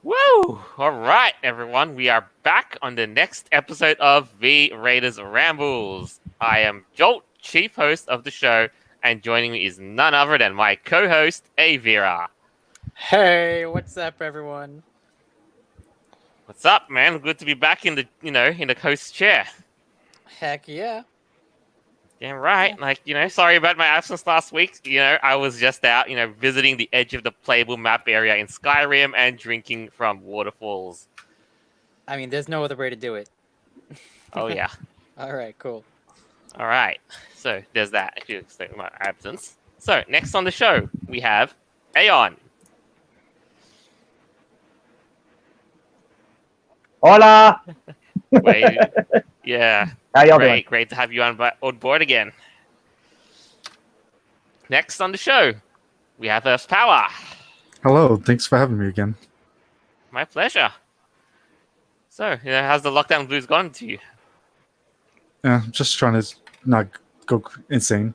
Woo! All right, everyone. We are back on the next episode of V Raiders Rambles. I am Jolt, chief host of the show, and joining me is none other than my co-host, Avira. Hey, what's up, everyone? What's up, man? Good to be back in the host chair. Heck yeah. Damn right. Sorry about my absence last week. I was just out, visiting the edge of the playable map area in Skyrim and drinking from waterfalls. I mean, there's no other way to do it. Oh yeah. All right, cool. All right. So there's that. If you explain my absence. So next on the show we have Aeon. Hola. Wait, yeah. How y'all doing? Great to have you on board again. Next on the show we have Earth Power. Hello, thanks for having me again. My pleasure. So, how's the lockdown blues gone to you? Yeah, just trying to not go insane.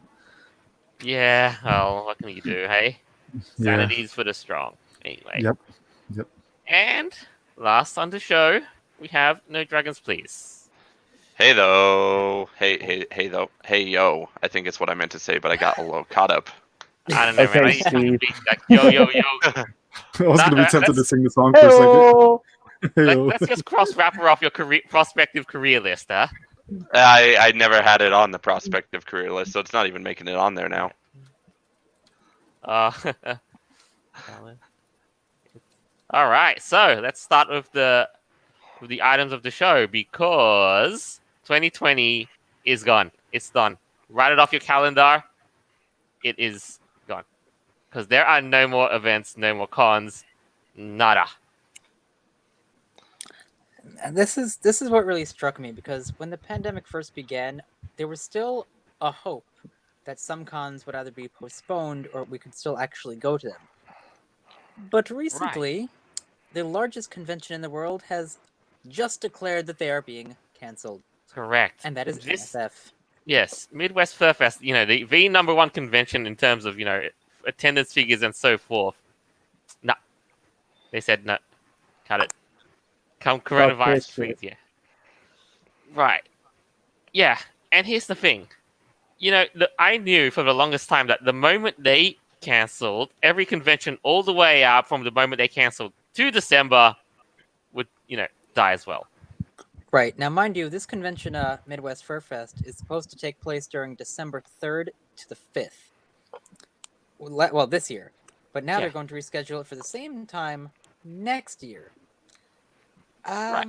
Yeah, well, what can you do, hey? Yeah. Sanity's for the strong. Anyway. Yep. And last on the show, we have No Dragons, Please. Hey though. Hey though. Hey yo. I think it's what I meant to say, but I got a little caught up. I don't know, man. Okay, I used to Steve. be like, yo. I was going to be tempted to let's- sing the song for a Hello. second. Hey-o. Let's just cross-wrap her off your prospective career list, huh? I never had it on the prospective career list, so it's not even making it on there now. All right, so let's start with the items of the show because 2020 is gone. It's done. Write it off your calendar. It is gone because there are no more events, no more cons, nada. And this is what really struck me because when the pandemic first began, there was still a hope that some cons would either be postponed or we could still actually go to them. But recently, the largest convention in the world has just declared that they are being cancelled, Correct. and that is MFF. Yes, Midwest Furfest, the number one convention in terms of, attendance figures and so forth. No. They said no. Cut it. Come coronavirus, please, yeah. Right. Yeah, and here's the thing. I knew for the longest time that the moment they cancelled, every convention all the way up from the moment they cancelled to December would, die as well. Right. Now, mind you, this convention, Midwest Furfest, is supposed to take place during December 3rd to the 5th. Well, this year. But now Yeah. they're going to reschedule it for the same time next year. Right.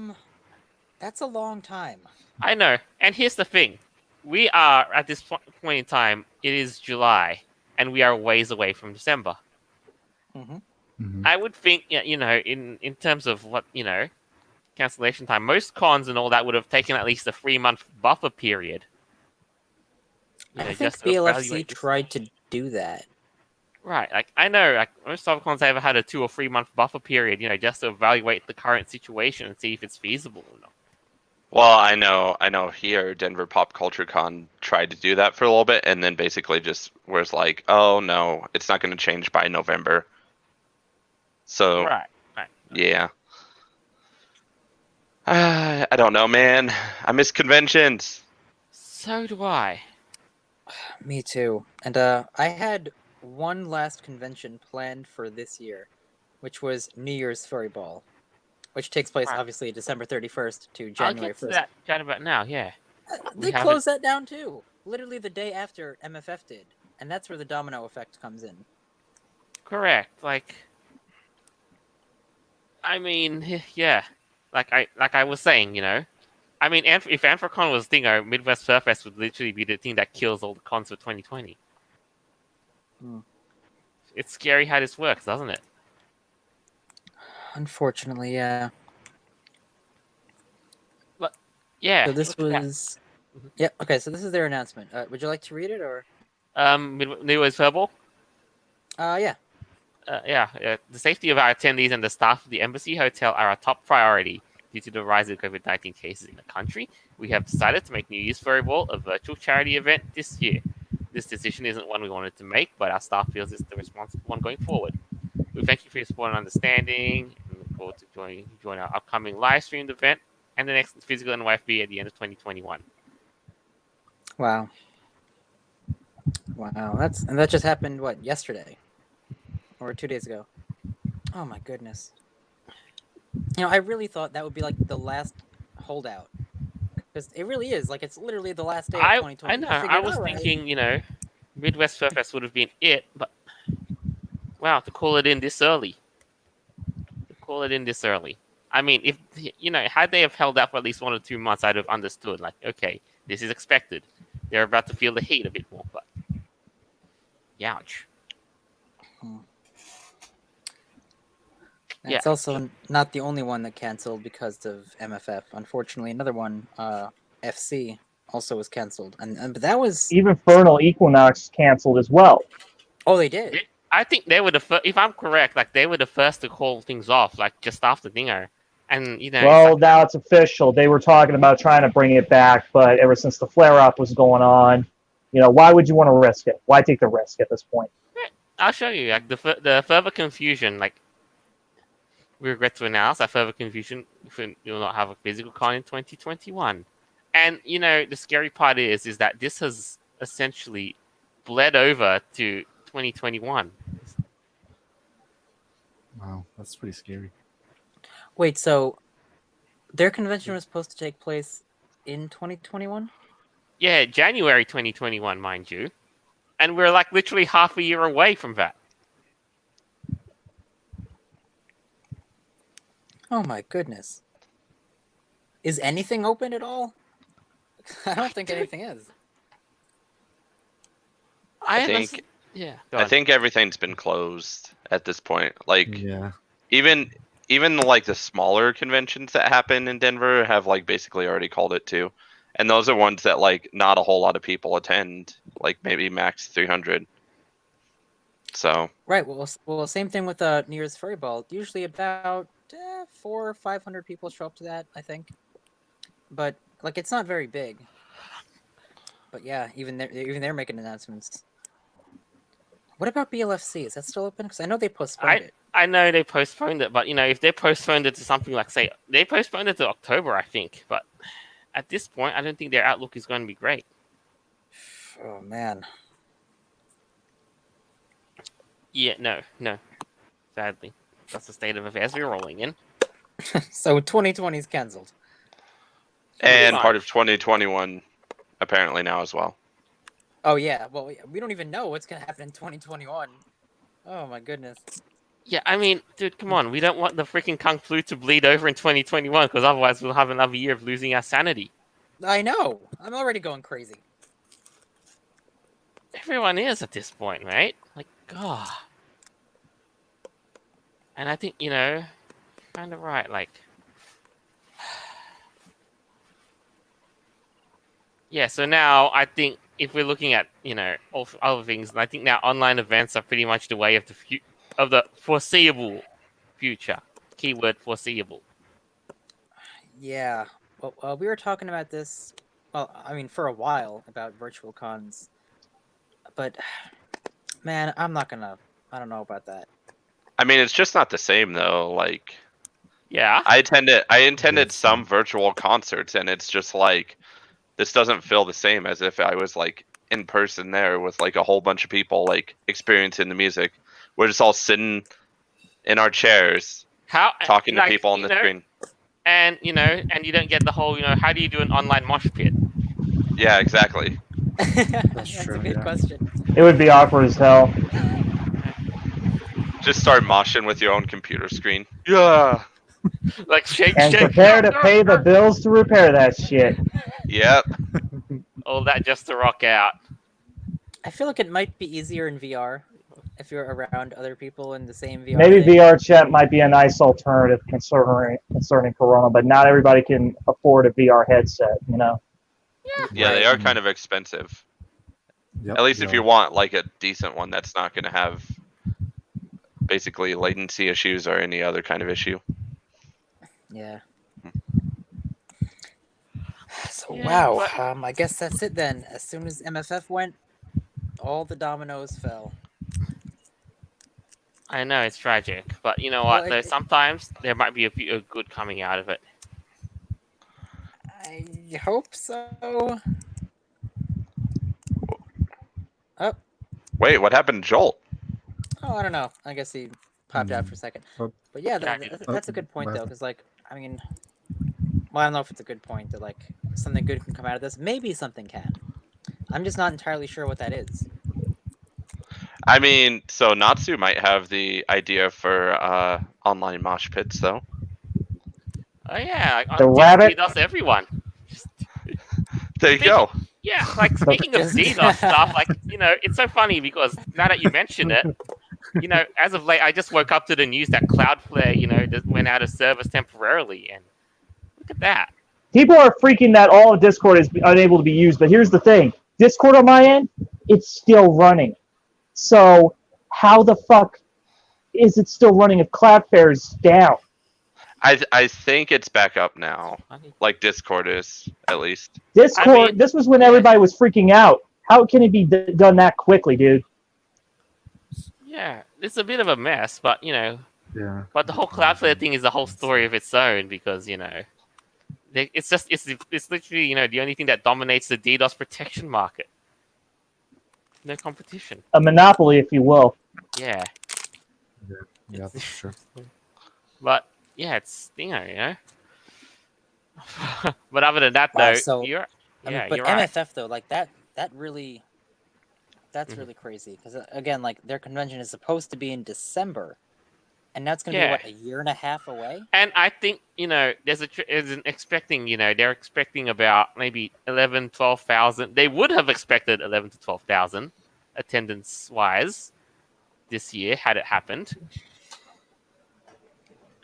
That's a long time. I know. And here's the thing. We are, at this point in time, it is July, and we are ways away from December. Mm-hmm. Mhm. I would think, in terms of what, cancellation time, most cons and all that would have taken at least a 3-month buffer period. I think just to BLFC evaluate this. tried to do that. Right, I know, most other cons have had a 2 or 3 month buffer period, just to evaluate the current situation and see if it's feasible or not. Well, I know here, Denver Pop Culture Con tried to do that for a little bit, and then basically just was like, oh no, it's not going to change by November. So, Right. yeah. I don't know, man. I miss conventions. So do I. Me too. And I had one last convention planned for this year, which was New Year's Furry Ball, which takes place Right. obviously December 31st to I'll January get to 1st. that chat about now, yeah. They have closed that down too, literally the day after MFF did, and that's where the domino effect comes in. Correct. I mean, yeah. Like I was saying, I mean, if Anthrocon was thing, Midwest Surfest would literally be the thing that kills all the cons for 2020. Hmm. It's scary how this works, doesn't it? Unfortunately, yeah. Yeah. So this look at that. was... Yeah, okay, so this is their announcement. Would you like to read it, or... Midwest Verbal. Yeah. The safety of our attendees and the staff of the Embassy Hotel are our top priority. Due to the rise of COVID-19 cases in the country, we have decided to make New Year's Furry Ball a virtual charity event this year. This decision isn't one we wanted to make, but our staff feels it's the responsible one going forward. We thank you for your support and understanding. forward to join our upcoming live streamed event and the next physical NYFB at the end of 2021. Wow. Wow. That just happened what, yesterday? Or 2 days ago? Oh my goodness. I really thought that would be like the last holdout. Because it really is. Like, it's literally the last day of 2020. I know. I was thinking, Midwest Furfest would have been it, but wow, to call it in this early. I mean, if had they have held out for at least 1 or 2 months, I'd have understood. Like, okay, this is expected. They're about to feel the heat a bit more, but ouch. It's also not the only one that canceled because of MFF. Unfortunately, another one, FC, also was canceled, but that was Even Infernal Equinox canceled as well. Oh, they did. I think they were the first, if I'm correct, like they were the first to call things off, like just after Dingo, and Well, now it's official. They were talking about trying to bring it back, but ever since the flare-up was going on, why would you want to risk it? Why take the risk at this point? I'll show you. Like the further confusion, like we regret to announce that further confusion will not have a physical con in 2021. And the scary part is that this has essentially bled over to 2021. Wow, that's pretty scary. Wait, so their convention was supposed to take place in 2021? Yeah, January 2021, mind you. And we're like literally half a year away from that. Oh my goodness. Is anything open at all? I don't think anything is. I think everything's been closed at this point. Like, Yeah. even like the smaller conventions that happen in Denver have like basically already called it too, and those are ones that like not a whole lot of people attend, like maybe max 300. So Right. Well, same thing with New Year's Furry Ball. Usually about 400 or 500 people show up to that, I think. But like, it's not very big. But yeah, even they're making announcements. What about BLFC? Is that still open? Because I know they postponed it. I know they postponed it, but if they postponed it to something like, say, they postponed it to October, I think. But at this point, I don't think their outlook is going to be great. Oh man. Yeah, no. Sadly, that's the state of affairs we're rolling in. So 2020 is canceled. and part of 2021 apparently now as well. Oh yeah, well we don't even know what's gonna happen in 2021. Oh my goodness. Yeah, I mean, dude, come on. We don't want the freaking Kung Flu to bleed over in 2021 because otherwise we'll have another year of losing our sanity. I know. I'm already going crazy. Everyone is at this point, right? Like, God. And I think, kind of right. Like, yeah, so now I think if we're looking at, all other things, I think now online events are pretty much the way of the foreseeable future. Keyword foreseeable. Yeah. Well, we were talking about this, for a while about virtual cons. But, man, I don't know about that. I mean, it's just not the same though. Like, yeah, I attended some virtual concerts, and it's just like, this doesn't feel the same as if I was like in person there with like a whole bunch of people like experiencing the music. We're just all sitting in our chairs, talking to people on the screen. And and you don't get the whole, how do you do an online mosh pit? Yeah, exactly. That's true, a good yeah. question. It would be awkward as hell. Just start moshing with your own computer screen. Yeah. Like shake. And prepare to pay the bills to repair that shit. Yep. All that just to rock out. I feel like it might be easier in VR if you're around other people in the same VR. Maybe thing. VR chat might be a nice alternative concerning Corona, but not everybody can afford a VR headset, Yeah, they are kind of expensive. Yep, At least they if are. you want like a decent one that's not going to have basically latency issues or any other kind of issue. Yeah. So Yeah, wow, but- I guess that's it then. As soon as MFF went, all the dominoes fell. I know it's tragic, but you know what? Well, Though sometimes there might be a good coming out of it. I hope so. Oh, Wait, what happened to Jolt? I don't know. I guess he popped out for a second. Oh. But yeah, Yeah, that's a good point what though, because like, I mean, well, I don't know if it's a good point that like something good can come out of this. Maybe something can. I'm just not entirely sure what that is. I mean, so Natsu might have the idea for online mosh pits, though. Oh yeah, The just rabbit? DDoS everyone. There you Speaking- go. Yeah, like speaking of Just- DDoS stuff, like it's so funny because now that you mention it, as of late, I just woke up to the news that Cloudflare, just went out of service temporarily, and look at that. People are freaking that all of Discord is unable to be used, but here's the thing. Discord on my end, it's still running. So how the fuck is it still running if Cloudflare's down? I think it's back up now. Funny. Like Discord is, at least. Discord, this was when everybody was freaking out. How can it be done that quickly, dude? Yeah, it's a bit of a mess, but Yeah. but the whole Cloudflare thing is a whole story of its own because it's literally the only thing that dominates the DDoS protection market. No competition. A monopoly, if you will. Yeah, Yeah, that's true. but yeah, it's But other than that, Wow, though, so- you're I mean, yeah, but you're right. MFF though, like that's really Mhm. really crazy because again, like their convention is supposed to be in December, and now it's gonna be Yeah. what, a year and a half away. And I think they're expecting about maybe 11, 12,000. They would have expected 11 to 12,000 attendance wise this year had it happened.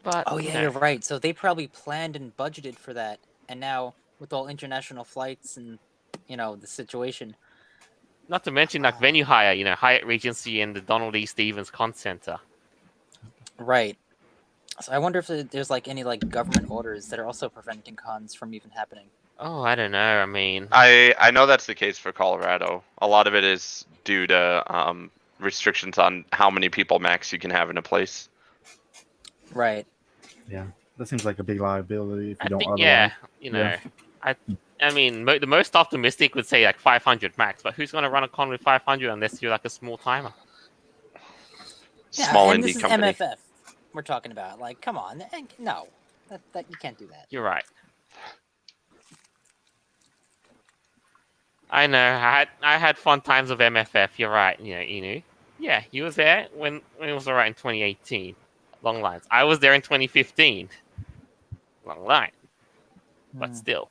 But Oh yeah, you're right. So they probably planned and budgeted for that, and now with all international flights and the situation. not to mention like venue hire, Hyatt Regency and the Donald E. Stevens Con Center. Right. So I wonder if there's like any like government orders that are also preventing cons from even happening. Oh, I don't know. I mean, I know that's the case for Colorado. A lot of it is due to restrictions on how many people max you can have in a place. Right. Yeah, that seems like a big liability if you I don't. think otherwise. yeah, I mean, the most optimistic would say like 500 max, but who's going to run a con with 500 unless you're like a small timer? Small and indie this is company. MFF we're talking about. Like, come on, no, that you can't do that. You're right. I know. I had fun times with MFF. You're right. Inu. Yeah, you were there when it was alright in 2018. Long lines. I was there in 2015. Long line, but still.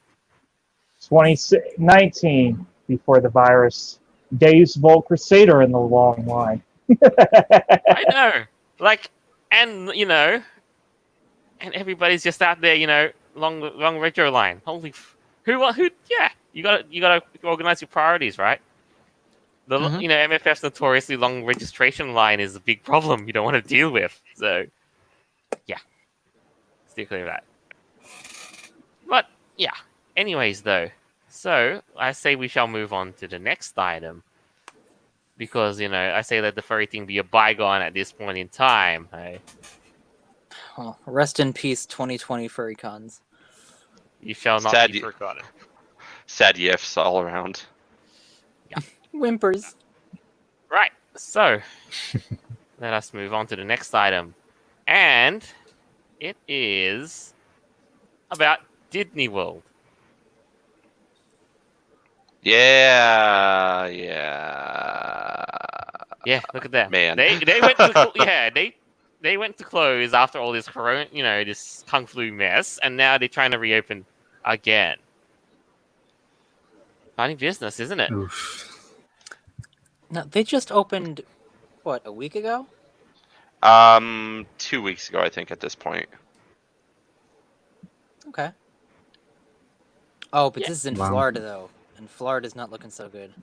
2019, before the virus. Dave's Volt Crusader in the long line. I know. Like, and and everybody's just out there. Long retro line. Holy, who? Yeah, you gotta organize your priorities, right? Mhm. MFF's notoriously long registration line is a big problem you don't want to deal with. So, yeah, stay clear of that. But yeah. Anyways, though, so I say we shall move on to the next item because I say let the furry thing be a bygone at this point in time. Hey? Well, rest in peace, 2020 furry cons. You shall not Sad be y- forgotten. Sad yiffs all around. Whimpers. Right. So let us move on to the next item, and it is about Disney World. Yeah. Yeah, look at that. Man. They went to they went to close after all this corona, this kung flu mess, and now they're trying to reopen again. Funny business, isn't it? Oof. No, they just opened, what, a week ago? 2 weeks ago, I think, at this point. Okay. Oh, but Yeah. this is in Wow. Florida though, and Florida's not looking so good.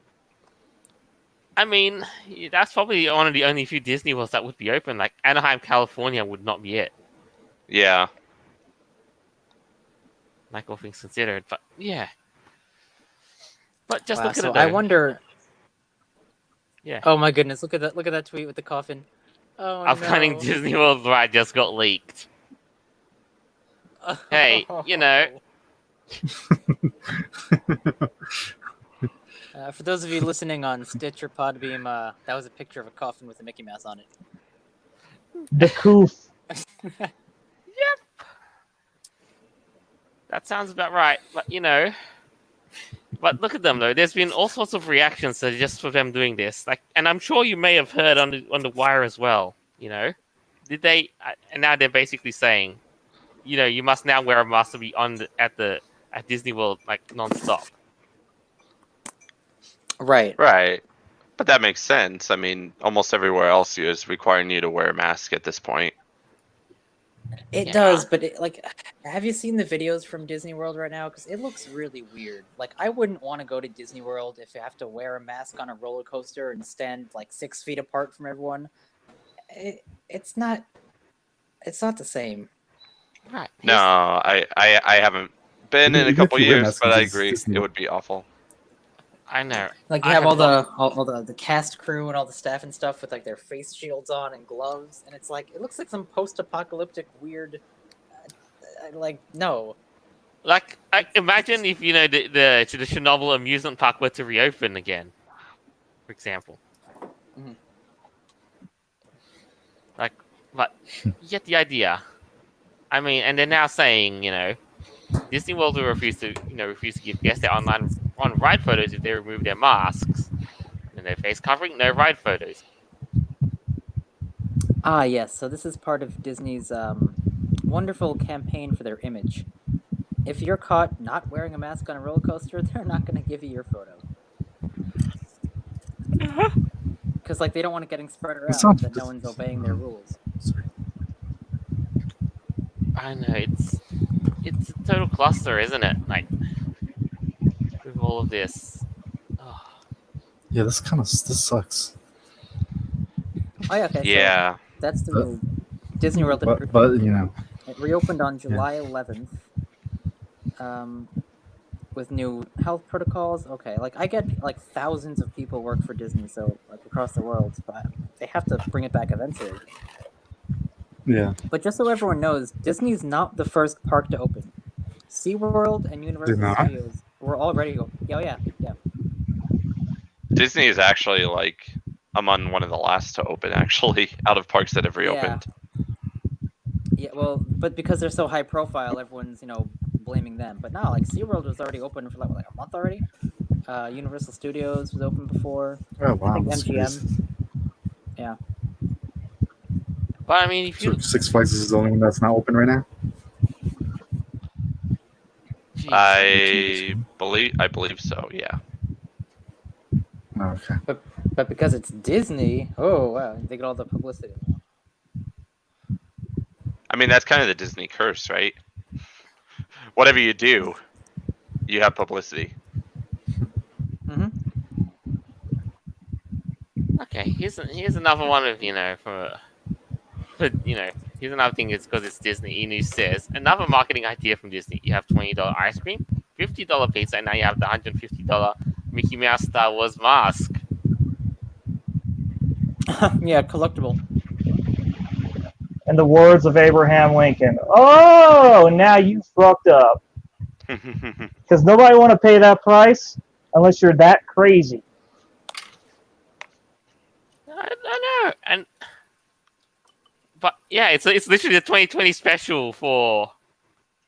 I mean, that's probably one of the only few Disney Worlds that would be open. Like Anaheim, California would not be it. Yeah. Like all things considered, but yeah. But just Wow, look at so it though. I wonder. Yeah. Oh my goodness! Look at that! Look at that tweet with the coffin. Oh upcoming no. Disney World ride just got leaked. Hey, you know. For those of you listening on Stitch or Podbeam, that was a picture of a coffin with a Mickey Mouse on it. The coof. That sounds about right. But you know, but look at them though. There's been all sorts of reactions to just for them doing this. Like, and I'm sure you may have heard on the wire as well. You know, did they? And now they're basically saying, you know, you must now wear a mask to be at Disney World like nonstop. Right. Right. But that makes sense. I mean, almost everywhere else is requiring you to wear a mask at this point. It Yeah. does, but have you seen the videos from Disney World right now? Because it looks really weird. Like, I wouldn't want to go to Disney World if you have to wear a mask on a roller coaster and stand like 6 feet apart from everyone. It's not the same. Right. No, I haven't been in a Even couple if you wear years, masks, but I it's agree. Disney It World. would be awful. I know. Like, you I have have all the cast crew and all the staff and stuff with like their face shields on and gloves, and it's like it looks like some post-apocalyptic weird. Like, no. Like, imagine if you know the Chernobyl amusement park were to reopen again, for example. Mhm. Like, but you get the idea. I mean, and they're now saying, you know, Disney World will refuse to give guests their on ride photos if they remove their masks and their face covering. No ride photos. Ah, yes. So this is part of Disney's wonderful campaign for their image. If you're caught not wearing a mask on a roller coaster, they're not going to give you your photo. Because like they don't want it getting spread around not- that no one's obeying their rules. Sorry. I know it's a total cluster, isn't it? Like with all of this. Oh. Yeah, this sucks. Oh yeah, okay. Yeah. So that's the rule. Disney World. But you know, It reopened on July 11th. With new health protocols. Okay, like I get like thousands of people work for Disney, so like across the world, but they have to bring it back eventually. yeah, But just so everyone knows, Disney's not the first park to open. SeaWorld and Universal They're not? Studios were already open. Oh yeah. Disney is actually like among one of the last to open, actually, out of parks that have reopened. Yeah, well, but because they're so high profile, everyone's, blaming them. But no, like SeaWorld was already open for like a month already. Universal Studios was open before. oh I wow, think that's MGM. crazy. Yeah. But I mean, if So you Six Flags is the only one that's not open right now. Jeez. I believe so. Yeah. Oh, okay. But because it's Disney, oh wow, they get all the publicity. I mean, that's kind of the Disney curse, right? Whatever you do, you have publicity. Mm-hmm. Okay, here's another one of here's another thing. It's because it's Disney. E News says another marketing idea from Disney. You have $20 ice cream, $50 pizza, and now you have the $150 Mickey Mouse Star Wars mask. Yeah, collectible. In the words of Abraham Lincoln, oh, now you fucked up. Because nobody want to pay that price unless you're that crazy. I know, but yeah, it's literally the 2020 special for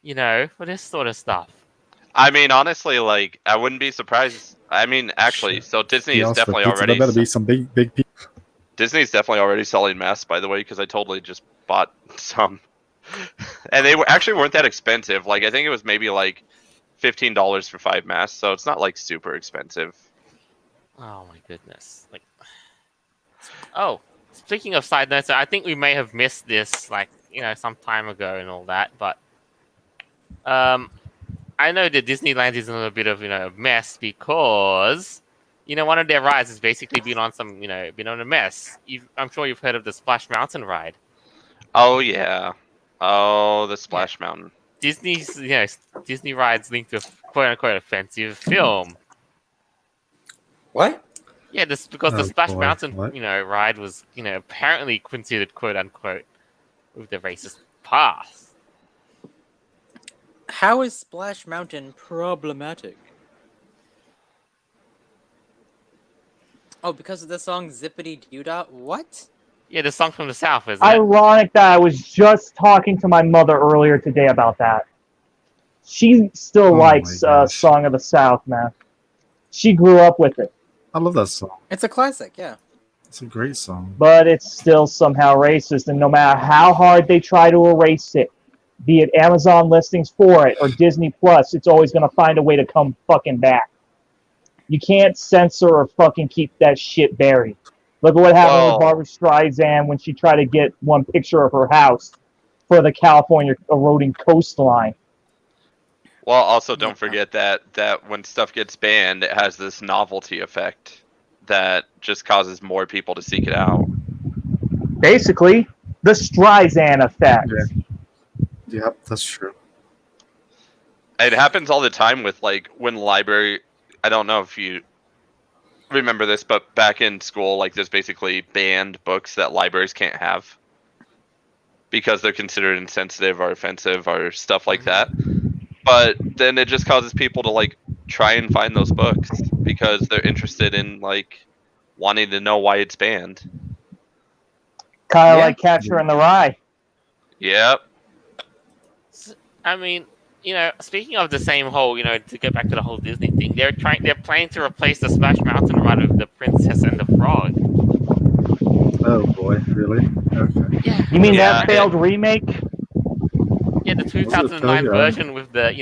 this sort of stuff. I mean, honestly, like I wouldn't be surprised. I mean, actually, so Disney is definitely already. There better be some big people. Disney's definitely already selling masks, by the way, because I totally just bought some, and they actually weren't that expensive. Like I think it was maybe like $15 for 5 masks, so it's not like super expensive. Oh my goodness! Like, oh, speaking of side notes, I think we may have missed this, some time ago and all that. But, I know that Disneyland is in a little bit of a mess because, one of their rides has basically been on a mess. I'm sure you've heard of the Splash Mountain ride. Oh yeah, oh the Splash Mountain. Disney rides linked to a quote unquote offensive film. What? Yeah, this because the Oh, Splash boy. Mountain, What? ride was, apparently considered quote unquote with the racist past. How is Splash Mountain problematic? Oh, because of the song Zippity Doo-Dah? What? Yeah, the song from the South, isn't it? Ironic that I was just talking to my mother earlier today about that. She still Oh likes my gosh. Song of the South, man. She grew up with it, I love that song. It's a classic, yeah. It's a great song. but it's still somehow racist, and no matter how hard they try to erase it, be it Amazon listings for it or Disney Plus, it's always going to find a way to come fucking back. You can't censor or fucking keep that shit buried. Look at what happened with Barbara Streisand when she tried to get one picture of her house for the California eroding coastline. Well, also don't forget that when stuff gets banned, it has this novelty effect that just causes more people to seek it out. Basically, the Streisand effect. Yeah. Yep, that's true. It happens all the time with like when library. I don't know if you remember this, but back in school, like there's basically banned books that libraries can't have because they're considered insensitive or offensive or stuff like that. But then it just causes people to like try and find those books because they're interested in like wanting to know why it's banned. Kind of like Catcher in the Rye. Yep. I mean, speaking of the same whole, to get back to the whole Disney thing, they're planning to replace the Splash Mountain ride with the Princess and the Frog. Oh boy, really? Okay. Yeah. You mean Yeah, that failed remake? Yeah, the 2009 failure? version with the,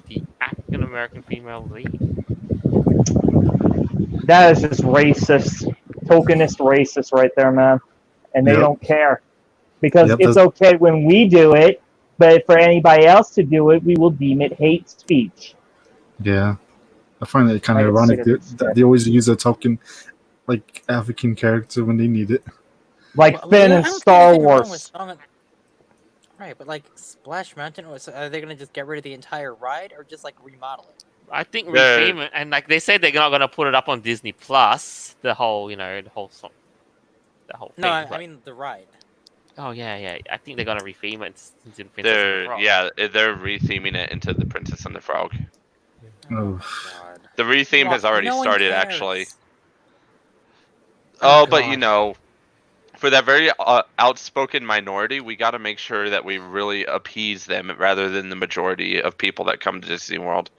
the African American female lead. That is just racist, tokenist racist right there, man. And they Yep. don't care. Because Yep, it's okay when we do it, but for anybody else to do it, we will deem it hate speech. Yeah. I find it kind I of can see ironic it that they always use a token, like African character when they need it. Like Well, Finn I in don't see Star anything wrong with Wars. Song of... Right, but like Splash Mountain, are they gonna just get rid of the entire ride or just like remodel it? I think Yeah. retheme it, and like they said, they're not going to put it up on Disney Plus. The whole, the whole song, the whole thing. No, I but- mean the ride. Oh yeah. I think they're going to retheme it into Princess and the Frog. They're retheming it into the Princess and the Frog. Oh. God. The retheme has already No one started cares. actually. Oh, But God. for that very outspoken minority, we got to make sure that we really appease them rather than the majority of people that come to Disney World,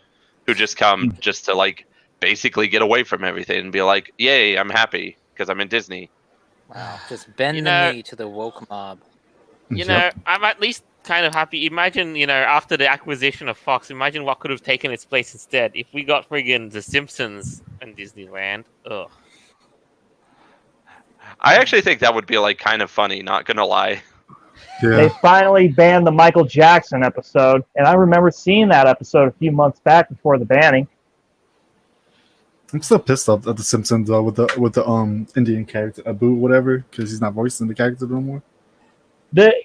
who just come just to like basically get away from everything and be like, "Yay, I'm happy because I'm in Disney." Wow, just bend You the know- knee to the woke mob. Yep. I'm at least kind of happy. Imagine, after the acquisition of Fox, imagine what could have taken its place instead. If we got friggin' The Simpsons in Disneyland. Ugh. I actually think that would be like kind of funny. Not gonna lie. They Yeah. finally banned the Michael Jackson episode, and I remember seeing that episode a few months back before the banning. I'm still pissed off at the Simpsons though with the Indian character Abu whatever because he's not voicing the character no more.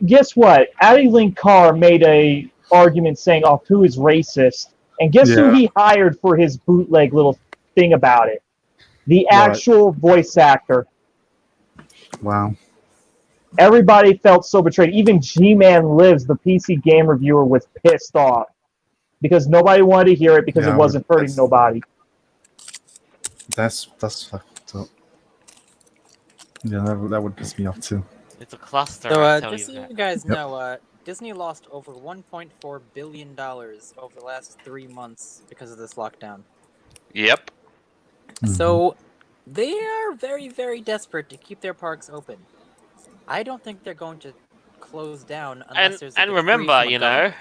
Guess what? Addie Link Carr made a argument saying, "Oh, who is racist?" And guess who Yeah. he hired for his bootleg little thing about it? The What? actual voice actor. Wow. Everybody felt so betrayed. Even G-Man Lives, the PC game reviewer, was pissed off because nobody wanted to hear it because Yeah, it wasn't hurting that's- nobody. That's fucked up. Yeah, that would piss me off too. It's a cluster, So, I tell just so you you that. guys Yep. know, Disney lost over $1.4 billion over the last 3 months because of this lockdown. Yep. So, they are very, very desperate to keep their parks open. I don't think they're going to close down unless there's And a decree remember, from a government.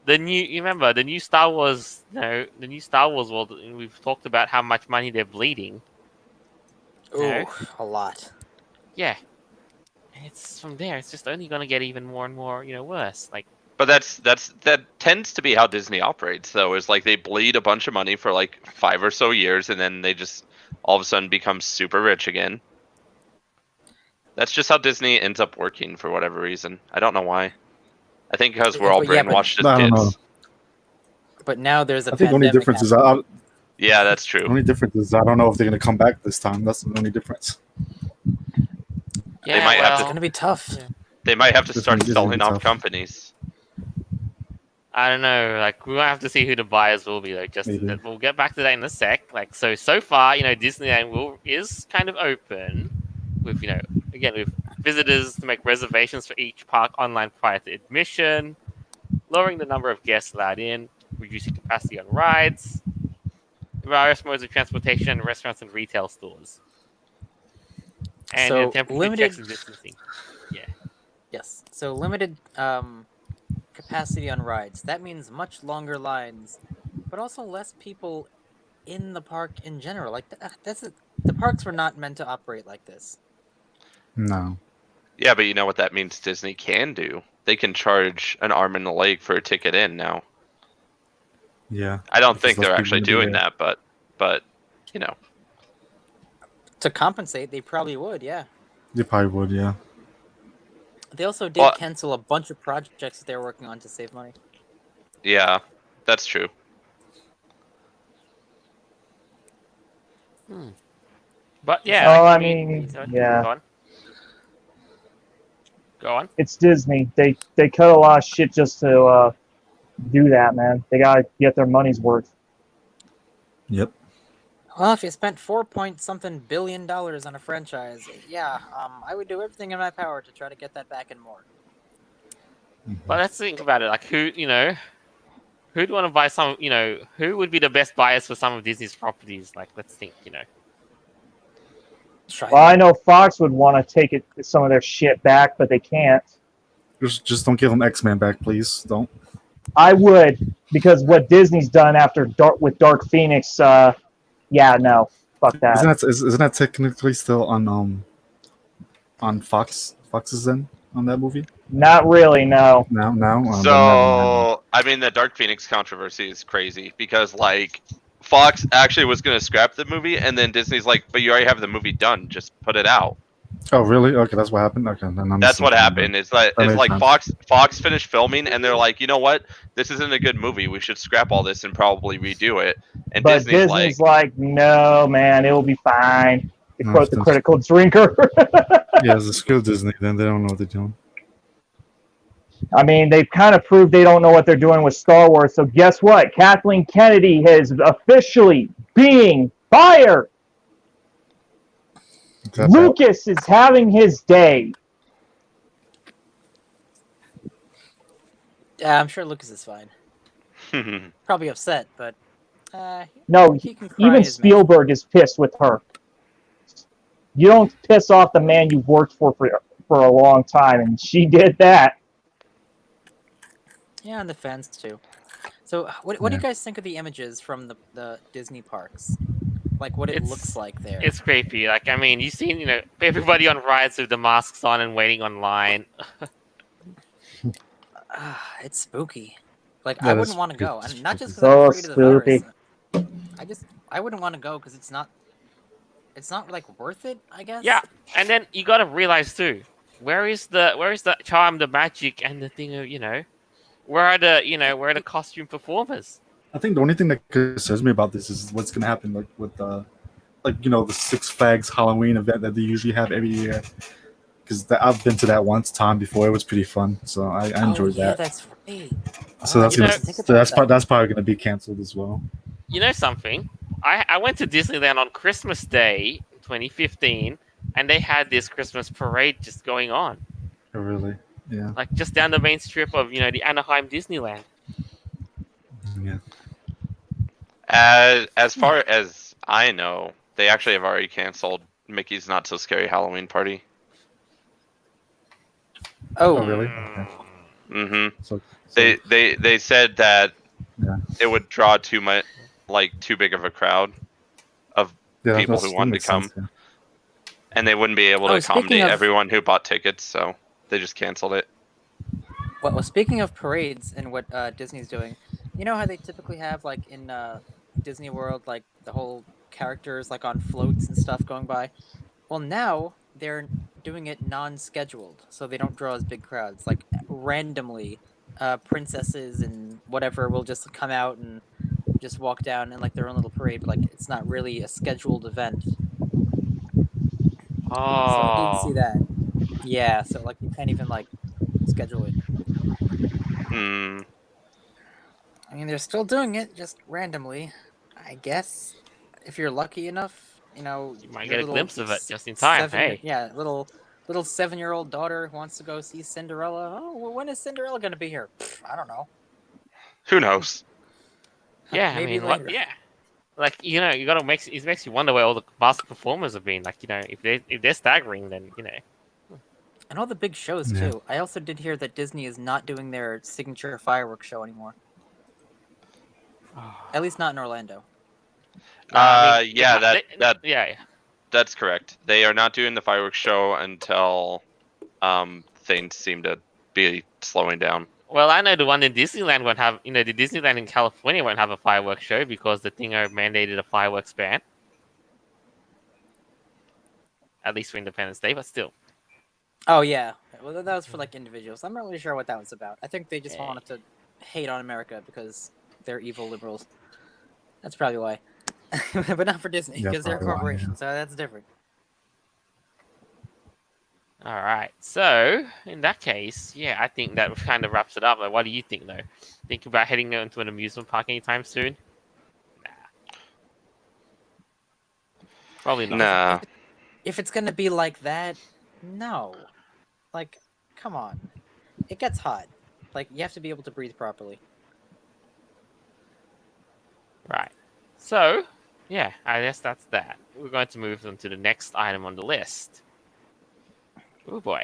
the new Star Wars, the new Star Wars world. We've talked about how much money they're bleeding. Ooh, a lot. Yeah, and it's from there. It's just only going to get even more and more, worse. Like, But that tends to be how Disney operates, though. Is like they bleed a bunch of money for like 5 or so years, and then they just all of a sudden become super rich again. That's just how Disney ends up working for whatever reason. I don't know why. I think because we're all Yeah, but- brainwashed I as don't know. kids. But now there's a I think the only pandemic difference is happening. Yeah, that's The true. only difference is I don't know if they're gonna come back this time. That's the only difference. Yeah, might have It's to- gonna be tough. Yeah. They might have to This start one is gonna selling be off tough. companies. I don't know. Like we might have to see who the buyers will be. Like, just Maybe. we'll get back to that in a sec. Like, so far, Disneyland is kind of open with again with visitors to make reservations for each park online prior to admission, lowering the number of guests allowed in, reducing capacity on rides, various modes of transportation, and restaurants and retail stores, and So, temperature limited- checks and distancing. Yeah. Yes. So limited capacity on rides. That means much longer lines, but also less people in the park in general. Like the parks were not meant to operate like this. No. Yeah, but you know what that means Disney can do? They can charge an arm and a leg for a ticket in now. Yeah. I don't Because think less they're people actually will be doing there. that, but you know. To compensate, they probably would. Yeah. They probably would. Yeah. They also did Well- cancel a bunch of projects that they were working on to save money. Yeah, that's true. But yeah. Oh, like, I mean, yeah. Go on. It's Disney. They cut a lot of shit just to do that, man. They gotta get their money's worth. Yep. Well, if you spent $4.something billion on a franchise, yeah, I would do everything in my power to try to get that back and more. But let's think about it. Like, who'd want to buy some? Who would be the best buyers for some of Disney's properties? Like, let's think. Try Well, I know Fox would want to take some of their shit back, but they can't. Just don't give them X-Men back, please. Don't. I would, because what Disney's done after with Dark Phoenix, yeah, no, fuck that. Isn't that technically still on Fox's end on that movie? Not really, no. Now. Then never mind. So, I mean, the Dark Phoenix controversy is crazy because, like, Fox actually was going to scrap the movie, and then Disney's like, but you already have the movie done, just put it out. Oh, really? Okay, that's what happened. Okay, then I'm That's what mistaken. happened. It's like, That makes Fox finished filming, and they're like, you know what? This isn't a good movie. We should scrap all this and probably redo it. And But Disney's like, no, man, it will be fine. To No, quote the that's- critical drinker. Yeah, it's a skill Disney. Then they don't know what they're doing. I mean, they've kind of proved they don't know what they're doing with Star Wars. So guess what? Kathleen Kennedy is officially being fired. That's Lucas is having his day. Yeah, I'm sure Lucas is fine. like, Probably upset, but No, he can cry even his man. Spielberg is pissed with her. You don't piss off the man you've worked for a long time, and she did that. Yeah, and the fans too. So, what do you Yeah. guys think of the images from the Disney parks? Like what it It's- looks like there. It's creepy. Like, I mean, you've seen everybody on rides with the masks on and waiting online. It's spooky. Like Yeah, I that's wouldn't want to go, spooky. and not just because So I'm afraid of the spooky. virus. I wouldn't want to go because it's not like worth it. I guess. Yeah, and then you gotta realize too, where is the charm, the magic, and the thing of where are the costume performers? I think the only thing that concerns me about this is what's gonna happen, like with the Six Flags Halloween event that they usually have every year. Because I've been to that once time before. It was pretty fun, so I enjoyed yeah, that. that's right. So that's I gonna, didn't think so about that's that. that's probably gonna be canceled as well. You know something? I went to Disneyland on Christmas Day 2015, and they had this Christmas parade just going on, Oh, really? Yeah. like just down the main strip of the Anaheim Disneyland. Yeah. as far as I know, they actually have already canceled Mickey's Not So Scary Halloween Party. Oh, Oh, really? Okay. Mm-hmm. So They said that Yeah. it would draw too much, like too big of a crowd of yeah, people that's- who that wanted to makes come. sense, yeah. and they wouldn't be able to Oh, speaking accommodate of- everyone who bought tickets, so they just canceled it. well, speaking of parades and what Disney's doing, you know how they typically have like in Disney World, like the whole characters like on floats and stuff going by. Well, now they're doing it non-scheduled, so they don't draw as big crowds. Like randomly, princesses and whatever will just come out and just walk down in like their own little parade, but like it's not really a scheduled event. So I didn't see Oh, that. Yeah, so like you can't even like schedule it. Hmm. I mean, they're still doing it, just randomly, I guess. If you're lucky enough, you might your get a little glimpse of it just in time. Hey, little 7-year-old daughter who wants to go see Cinderella. Oh, well, when is Cinderella going to be here? I don't know. Who knows? yeah, I Maybe mean, what? later. Yeah, like you gotta it makes you wonder where all the masked performers have been. Like if they're staggering, then And all the big shows Yeah. too. I also did hear that Disney is not doing their signature fireworks show anymore. At least not in Orlando. Yeah, yeah. that's correct. They are not doing the fireworks show until things seem to be slowing down. Well, I know the one in Disneyland won't have, the Disneyland in California won't have a fireworks show because the thing mandated a fireworks ban. At least for Independence Day, but still. Oh yeah, well that was for like individuals. I'm not really sure what that was about. I think they just Yeah. wanted to hate on America because they're evil liberals. That's probably why. But not for Disney Yeah, because they're a probably why, corporation, yeah. so that's different. All right. So in that case, yeah, I think that kind of wraps it up. Like, what do you think, though? Think about heading into an amusement park anytime soon? Nah. Probably not. Nah. If it's gonna be like that, no. Like, come on. It gets hot. Like, you have to be able to breathe properly. Right. So, yeah, I guess that's that. We're going to move on to the next item on the list. Oh boy.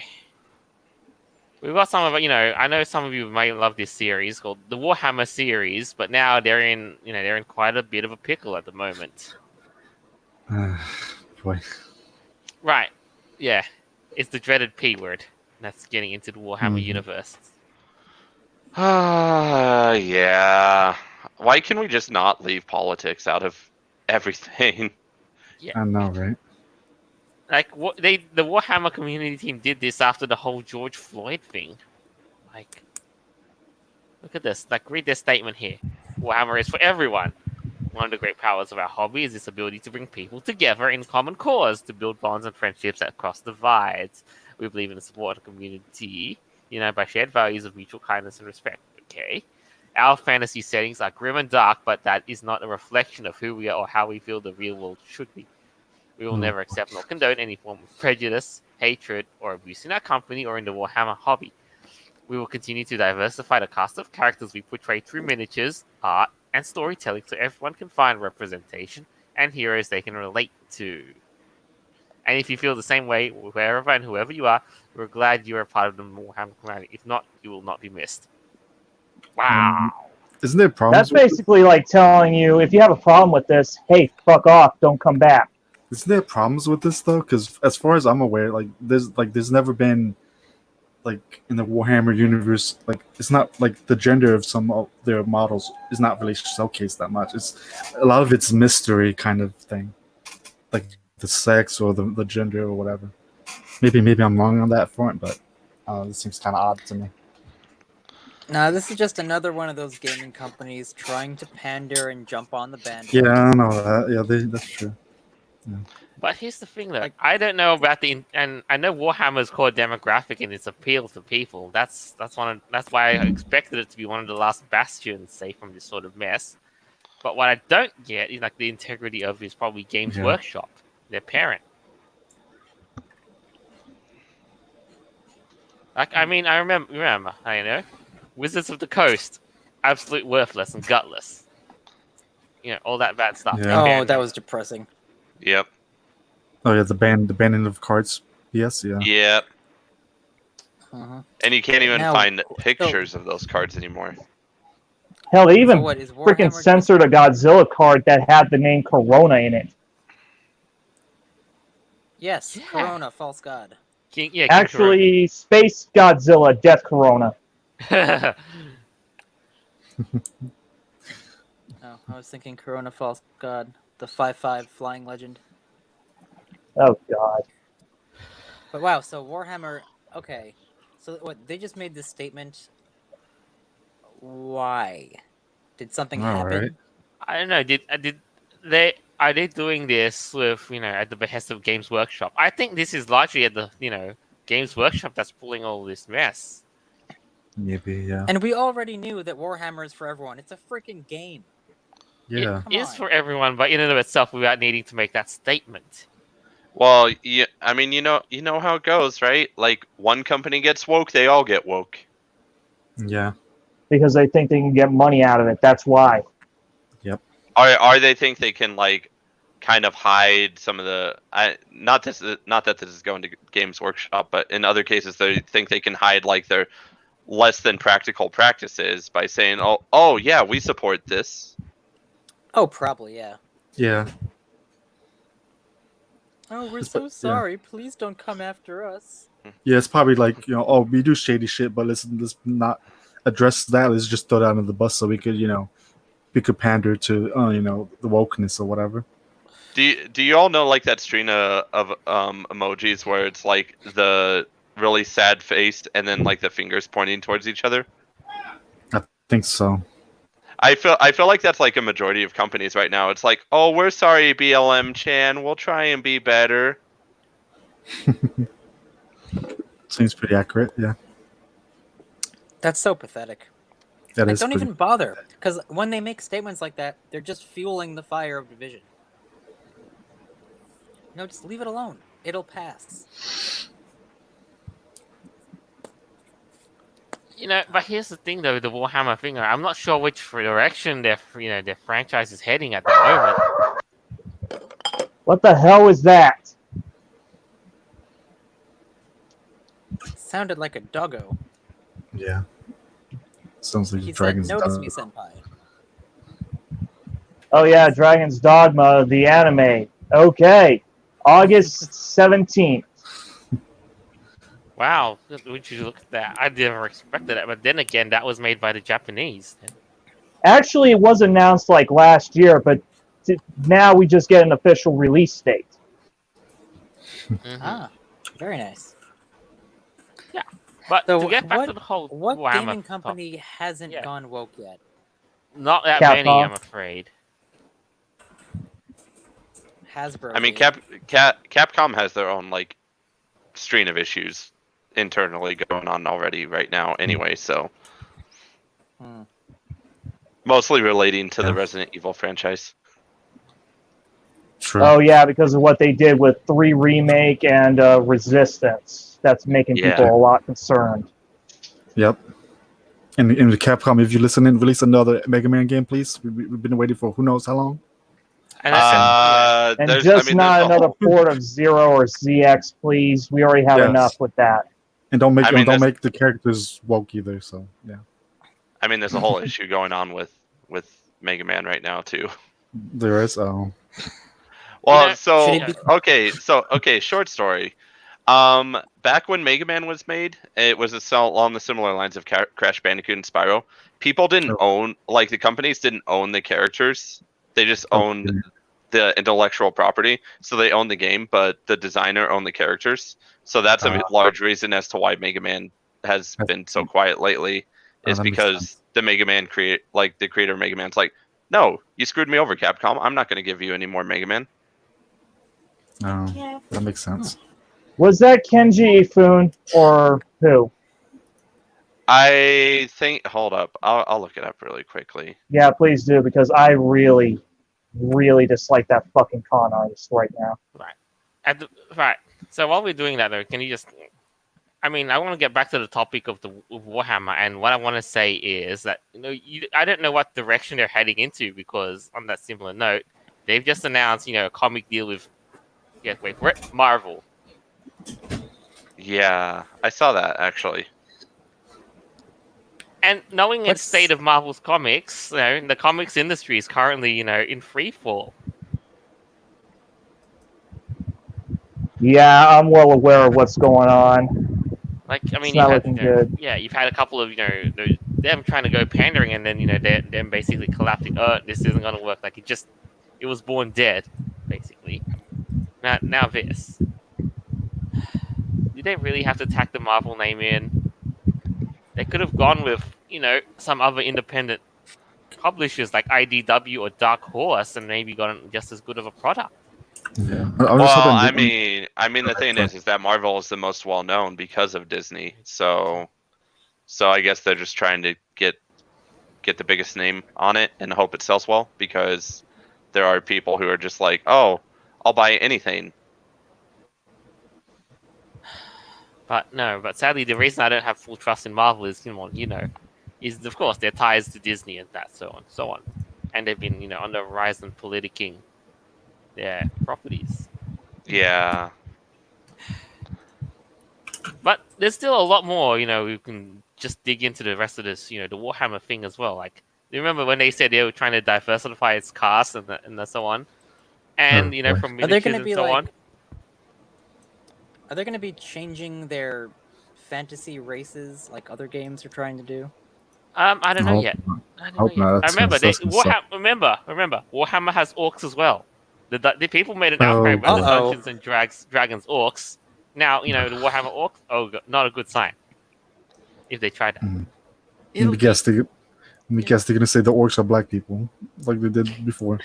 We've got some of it, I know some of you might love this series called the Warhammer series, but now they're in quite a bit of a pickle at the moment. Boy. Right. Yeah. It's the dreaded P word that's getting into the Warhammer universe. Yeah. Why can we just not leave politics out of everything? I know, right? Like the Warhammer community team did this after the whole George Floyd thing. Like, look at this. Like, read this statement here. Warhammer is for everyone. One of the great powers of our hobby is its ability to bring people together in common cause to build bonds and friendships that cross divides. We believe in the support of the community, by shared values of mutual kindness and respect. Okay. Our fantasy settings are grim and dark, but that is not a reflection of who we are or how we feel the real world should be. We will never accept nor condone any form of prejudice, hatred, or abuse in our company or in the Warhammer hobby. We will continue to diversify the cast of characters we portray through miniatures, art, and storytelling so everyone can find representation and heroes they can relate to. And if you feel the same way, wherever and whoever you are, we're glad you are part of the Warhammer community. If not, you will not be missed. Wow. Isn't there problems? That's basically like telling you, if you have a problem with this, hey, fuck off, don't come back. Isn't there problems with this though? Because as far as I'm aware, there's never been like in the Warhammer universe, like it's not like the gender of some of their models is not really showcased that much. It's a lot of it's mystery kind of thing, like the sex or the gender or whatever. Maybe I'm wrong on that front, but it seems kind of odd to me. Nah, this is just another one of those gaming companies trying to pander and jump on the bandwagon. Yeah, I know that. Yeah, that's true. Yeah. But here's the thing, though. I don't know about and I know Warhammer's core demographic and its appeal to people. That's why I expected it to be one of the last bastions, say, from this sort of mess. But what I don't get is like the integrity of is probably Games Workshop, their parent. Like, I mean, I remember, Wizards of the Coast, absolute worthless and gutless. All that bad stuff. Yeah. Oh, that was depressing. Yep. Oh yeah, the banning of cards. Yes, yeah. Yep. Uh-huh. And you can't even Now- find pictures of those cards anymore. Hell, they even So what, is freaking Warhammer censored a Godzilla card that had the name Corona in it. Yes, Yeah. Corona, false god. King Corona. Actually, Space Godzilla, Death Corona. Oh, I was thinking Corona, false god, the 5/5 flying legend. Oh, God. But wow, so Warhammer, okay. So what, they just made this statement. Why? Did something All happen? right. I don't know. Did they are they doing this with at the behest of Games Workshop? I think this is largely at the Games Workshop that's pulling all this mess. Maybe, yeah. And we already knew that Warhammer is for everyone. It's a freaking game. Yeah. It is on. for everyone, but in and of itself, without needing to make that statement. Well, yeah, I mean, you know how it goes, right? Like one company gets woke, they all get woke. Yeah. Because they think they can get money out of it. That's why. Are they think they can like kind of hide some of the not that this is going to Games Workshop, but in other cases they think they can hide like their less than practical practices by saying, "Oh yeah, we support this." Oh, probably, yeah. Yeah. Oh, we're It's so yeah. sorry. Please don't come after us. Yeah, it's probably like, oh, we do shady shit, but let's not address that. Let's just throw that under the bus so we could, we could pander to, the wokeness or whatever. Do you all know like that string of emojis where it's like the really sad face and then like the fingers pointing towards each other? I think so. I feel like that's like a majority of companies right now. It's like, oh, we're sorry, BLM Chan. We'll try and be better. Seems pretty accurate, yeah. That's so pathetic. That Like, is don't pretty- even bother, because when they make statements like that, they're just fueling the fire of division. No, just leave it alone. It'll pass. But here's the thing, though, the Warhammer thing. I'm not sure which direction their franchise is heading at the moment. What the hell is that? Sounded like a doggo. Yeah. Sounds like He said, Dragon's "Notice Dogma. me, senpai." Oh yeah, Dragon's Dogma, the anime. Okay. August 17th. Wow, would you look at that? I never expected that, but then again, that was made by the Japanese. Actually, it was announced like last year, but now we just get an official release date. Ah, very nice. But So to get back what- to the whole What Warhammer gaming talk, company hasn't Yeah. gone woke yet? not that Capcom. many, I'm afraid. Hasbro. I mean, did. Capcom has their own like string of issues internally going on already right now. Anyway, so Hmm. mostly relating to the Yeah. Resident Evil franchise. True. Oh yeah, because of what they did with 3 Remake and Resistance. That's making Yeah. people a lot concerned. Yep. And in the Capcom, if you listen in, release another Mega Man game, please. We've been waiting for who knows how long. And that's- And There's- just not there's a another whole- port of Zero or ZX, please. We already have Yes. enough with that. And don't make I mean, don't that's- make the characters woke either. So yeah, I mean, there's a whole issue going on with Mega Man right now too. there is. Well, Yeah, so should it okay, short story. Back when Mega Man was made, it was along the similar lines of Crash Bandicoot and Spyro. People didn't own, like the companies didn't own the characters. They just owned the intellectual property. So they owned the game, but the designer owned the characters. So that's a large reason as to why Mega Man has been so quiet lately. Is that makes because the Mega Man the creator of Mega Man's like, no, you screwed me over, Capcom. I'm not going to give you any more Mega Man. Oh, that makes sense. Was that Kenji Ifune or who? I think. Hold up, I'll look it up really quickly. Yeah, please do, because I really, really dislike that fucking con artist right now. Right. So while we're doing that, though, can you just? I mean, I want to get back to the topic of Warhammer, and what I want to say is that I don't know what direction they're heading into, because on that similar note, they've just announced a comic deal with wait for it, Marvel. Yeah, I saw that actually. And knowing the What's- state of Marvel's comics, the comics industry is currently in free fall. Yeah, I'm well aware of what's going on. Like, I mean, It's not looking good. Yeah, you've had a couple of them trying to go pandering, and then them basically collapsing. Oh, this isn't gonna work. Like it was born dead, basically. Now this. Did they really have to tack the Marvel name in? They could have gone with some other independent publishers like IDW or Dark Horse and maybe gotten just as good of a product. Yeah. Well, I mean, the thing is that Marvel is the most well known because of Disney. So I guess they're just trying to get the biggest name on it and hope it sells well, because there are people who are just like, oh, I'll buy anything. But sadly, the reason I don't have full trust in Marvel is, is of course their ties to Disney and that, so on, and they've been, on the horizon politicking their properties. Yeah. But there's still a lot more, we can just dig into the rest of this, the Warhammer thing as well. Like, you remember when they said they were trying to diversify its cast and so on, and from miniatures and so on. Are they going to be changing their fantasy races like other games are trying to do? I don't know yet. I remember remember Warhammer has orcs as well. The people made an outcry about the Dungeons and Dragons orcs. Now, the Warhammer orcs. Oh, not a good sign. If they try that. Let me guess they're gonna say the orcs are black people, like they did before.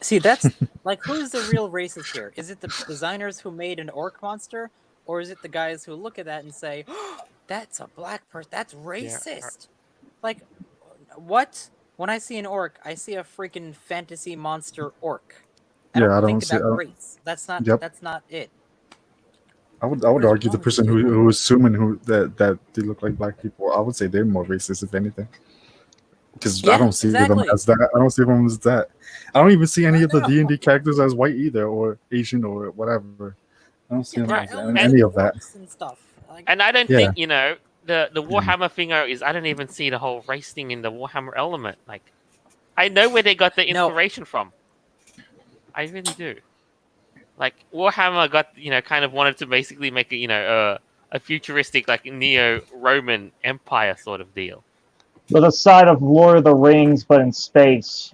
See, that's like, who's the real racist here? Is it the designers who made an orc monster, or is it the guys who look at that and say, oh, "That's a black person. That's racist"? Yeah. Like, what? When I see an orc, I see a freaking fantasy monster orc. I don't think about race. That's not. Yep. That's not it. I would argue the person who was assuming that they look like black people, I would say they're more racist, if anything. Because I don't see them as that. I don't see them as that. I don't even see any of the D&D characters as white either, or Asian, or whatever. I don't see them as any of that. And stuff. And I don't think, the Warhammer thing is, I don't even see the whole race thing in the Warhammer element. Like, I know where they got the inspiration from. I really do. Like, Warhammer got, kind of wanted to basically make a futuristic, like, Neo-Roman Empire sort of deal. With a side of Lord of the Rings, but in space.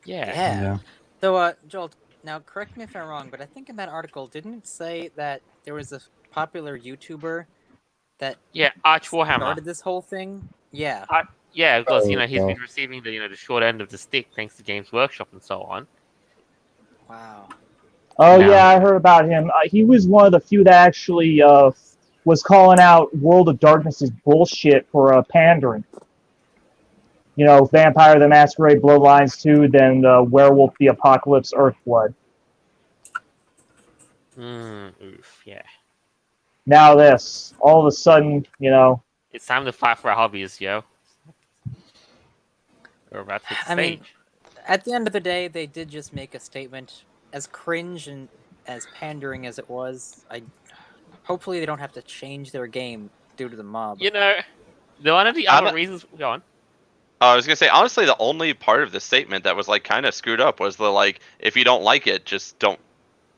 Yeah. So, Joel, now correct me if I'm wrong, but I think in that article, didn't it say that there was a popular YouTuber that Arch Warhammer started this whole thing? Yeah. Because he's been receiving the short end of the stick thanks to Games Workshop and so on. Wow. Oh yeah, I heard about him. He was one of the few that actually was calling out World of Darkness's bullshit for pandering. Vampire the Masquerade Bloodlines 2, then Werewolf the Apocalypse Earthblood. Oof, yeah. Now this. All of a sudden, It's time to fight for our hobbies, yo. We're about to hit the stage. Mean, at the end of the day, they did just make a statement. As cringe and as pandering as it was, hopefully they don't have to change their game due to the mob. One of the other reasons... Go on. I was gonna say, honestly, the only part of the statement that was like kind of screwed up was the like, if you don't like it, just don't.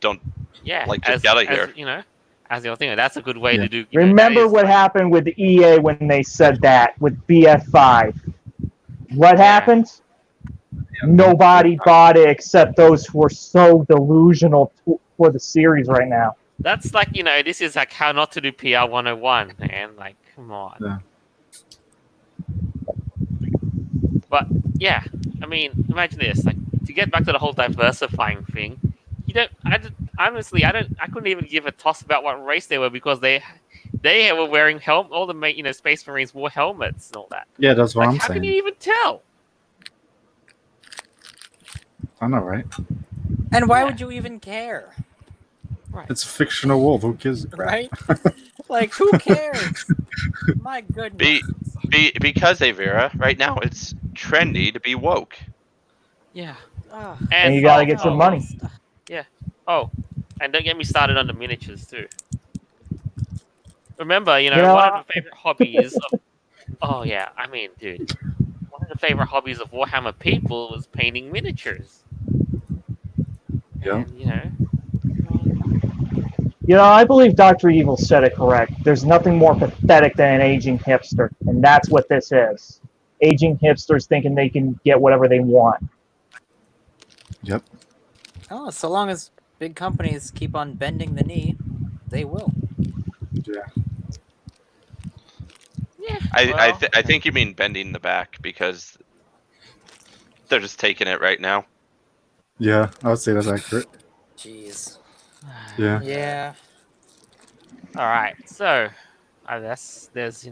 Like, just get out of here. As the other thing, that's a good way to do. Remember what happened with EA when they said that with BF5. What happened? Nobody bought it except those who were so delusional for the series right now. That's like, this is like how not to do PR 101, man. Like, come on. Yeah. But, yeah, I mean, imagine this. Like, to get back to the whole diversifying thing, I couldn't even give a toss about what race they were, because they were wearing all the Space Marines wore helmets and all that. Yeah, that's what I'm saying. How can you even tell? I know, right? And why would you even care? Right. It's a fictional world. Who cares? Right? Like, who cares? My goodness. Because, Avira, right now it's trendy to be woke. Yeah. And you gotta get some money. Yeah. Oh, and don't get me started on the miniatures, too. Remember, one of the favorite hobbies of... Oh, yeah. I mean, dude. One of the favorite hobbies of Warhammer people was painting miniatures. Yeah. And, I believe Dr. Evil said it correct. There's nothing more pathetic than an aging hipster, and that's what this is. Aging hipsters thinking they can get whatever they want. Yep. Oh, so long as big companies keep on bending the knee, they will. Yeah. Yeah. I think you mean bending the back, because They're just taking it right now. Yeah, I would say that's accurate. Jeez. Yeah. Yeah. All right, so I guess there's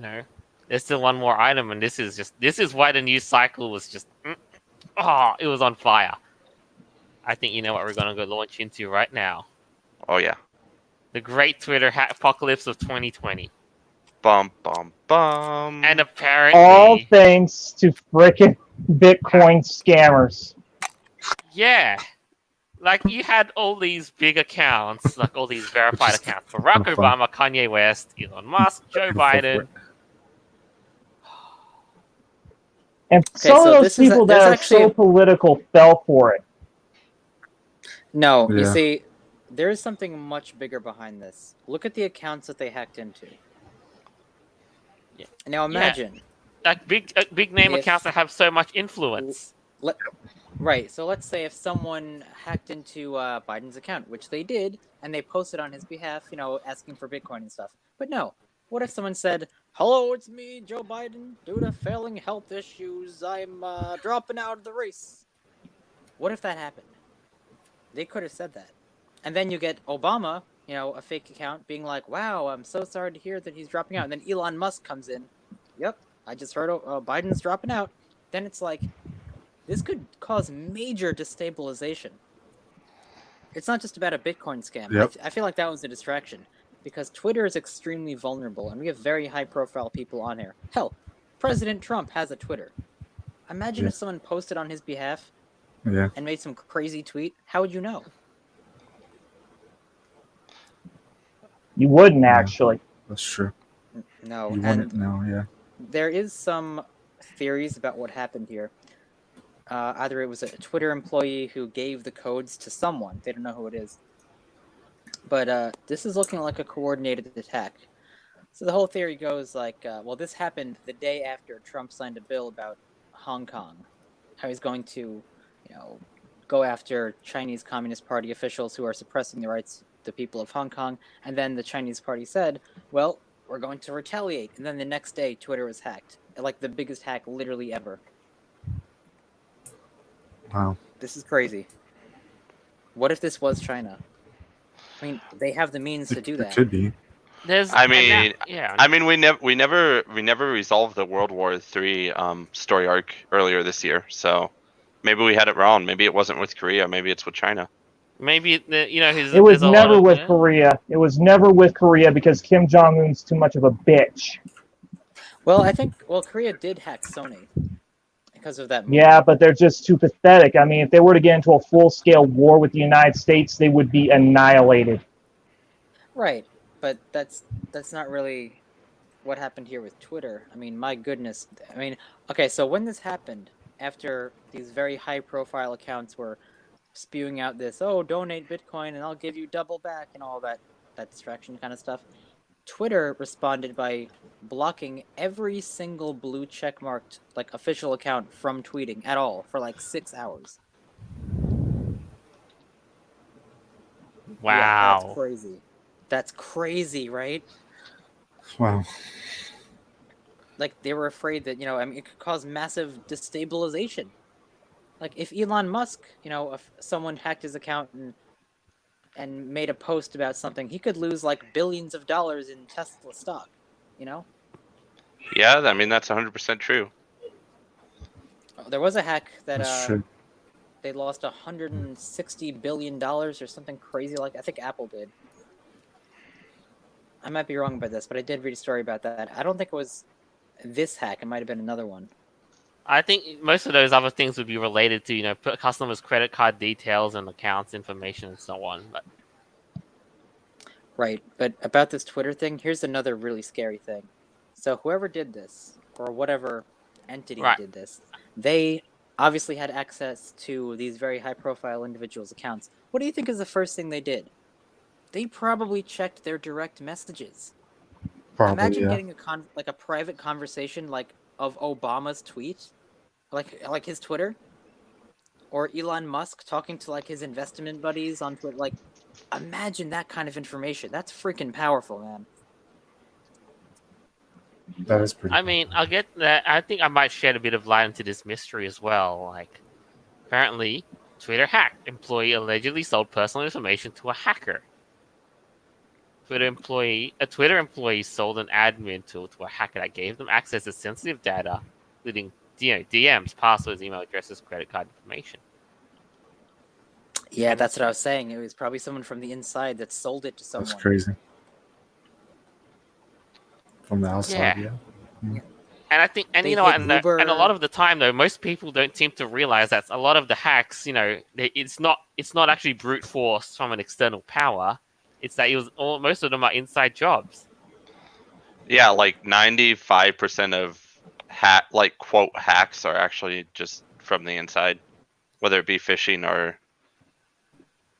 still one more item, and this is why the news cycle was just it was on fire. I think you know what we're gonna go launch into right now. Oh yeah. The great Twitter apocalypse of 2020, Bum bum bum. and apparently, All thanks to frickin' Bitcoin scammers. yeah, like you had all these big accounts, like all these verified Which is accounts: Barack kinda fun. Obama, Kanye West, Elon Musk, Joe Go for Biden. it. And some so of those this is people that there's are actually so political fell for it. No, you Yeah. see, there is something much bigger behind this. Look at the accounts that they hacked into. Yeah. Now imagine, Like big name If- accounts that have so much influence. right? So let's say if someone hacked into Biden's account, which they did, and they posted on his behalf, asking for Bitcoin and stuff. But no, what if someone said, "Hello, it's me, Joe Biden. Due to failing health issues, I'm dropping out of the race." What if that happened? They could have said that. And then you get Obama, a fake account, being like, "Wow, I'm so sorry to hear that he's dropping out." And then Elon Musk comes in. "Yep, I just heard Biden's dropping out." Then it's like, this could cause major destabilization. It's not just about a Bitcoin scam. Yep. I feel like that was a distraction. Because Twitter is extremely vulnerable, and we have very high-profile people on here. Hell, President Trump has a Twitter. Imagine Yeah. if someone posted on his behalf Yeah. and made some crazy tweet. How would you know? You wouldn't Yeah. actually. That's true. No, You and wouldn't know, yeah. there is some theories about what happened here. Either it was a Twitter employee who gave the codes to someone. They don't know who it is. But this is looking like a coordinated attack. So the whole theory goes like, this happened the day after Trump signed a bill about Hong Kong. How he's going to, go after Chinese Communist Party officials who are suppressing the rights of the people of Hong Kong. And then the Chinese party said, well, we're going to retaliate. And then the next day, Twitter was hacked. Like the biggest hack literally ever. Wow. This is crazy. What if this was China? I mean, they have the means to do It that. could be. I mean, yeah. I mean, we never resolved the World War III story arc earlier this year. So maybe we had it wrong. Maybe it wasn't with Korea. Maybe it's with China. Maybe It was never with Korea. It was never with Korea because Kim Jong Un's too much of a bitch. Well, Korea did hack Sony because of that movie. Yeah, but they're just too pathetic. I mean, if they were to get into a full-scale war with the United States, they would be annihilated. Right, but that's not really what happened here with Twitter. I mean, my goodness. I mean, okay, so when this happened, after these very high-profile accounts were spewing out this, donate Bitcoin and I'll give you double back and all that distraction kind of stuff, Twitter responded by blocking every single blue checkmarked official account from tweeting at all for 6 hours. Wow. Yeah, that's crazy. That's crazy, right? Wow. They were afraid that, it could cause massive destabilization. If Elon Musk, if someone hacked his account and made a post about something, he could lose billions of dollars in Tesla stock, Yeah, I mean that's 100% true. There was a hack that That's true. they lost $160 billion or something crazy I think Apple did. I might be wrong about this, but I did read a story about that. I don't think it was this hack. It might have been another one. I think most of those other things would be related to, customers' credit card details and accounts information and so on. But Right, but about this Twitter thing, here's another really scary thing. So whoever did this, or whatever entity did this, they obviously had access to these very high-profile individuals' accounts. What do you think is the first thing they did? They probably checked their direct messages. Probably, Imagine yeah. getting a private conversation of Obama's tweet, like his Twitter, or Elon Musk talking to his investment buddies on Twitter. Imagine that kind of information. That's freaking powerful, man. That is pretty. I mean, I'll get that. I think I might shed a bit of light into this mystery as well. Apparently, Twitter hacked. Employee allegedly sold personal information to a hacker. A Twitter employee sold an admin tool to a hacker that gave them access to sensitive data, including DMs, passwords, email addresses, credit card information. Yeah, And- that's what I was saying. It was probably someone from the inside that sold it to someone. That's crazy. From the outside, yeah. And I think, and They you know, what, hit and a lot Uber. of the time though, most people don't seem to realize that a lot of the hacks, it's not actually brute force from an external power. It's that most of them are inside jobs. Yeah, like 95% of quote hacks are actually just from the inside, whether it be phishing or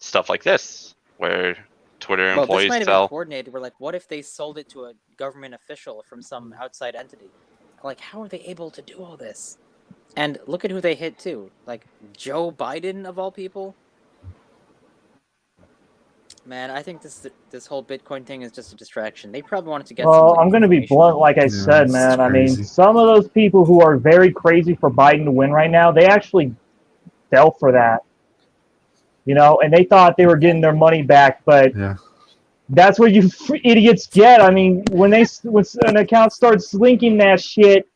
stuff like this, where Twitter Well, this employees might have been sell. coordinated. We're like, what if they sold it to a government official from some outside entity? Like, how are they able to do all this? And look at who they hit too. Like Joe Biden of all people. Man, I think this whole Bitcoin thing is just a distraction. They probably wanted to get. Well, some I'm going to be information. blunt, like I said, it's man. I mean, crazy. some of those people who are very crazy for Biden to win right now, they actually fell for that. And they thought they were getting their money back, but Yeah. that's what you idiots get. I mean, when an account starts linking that shit,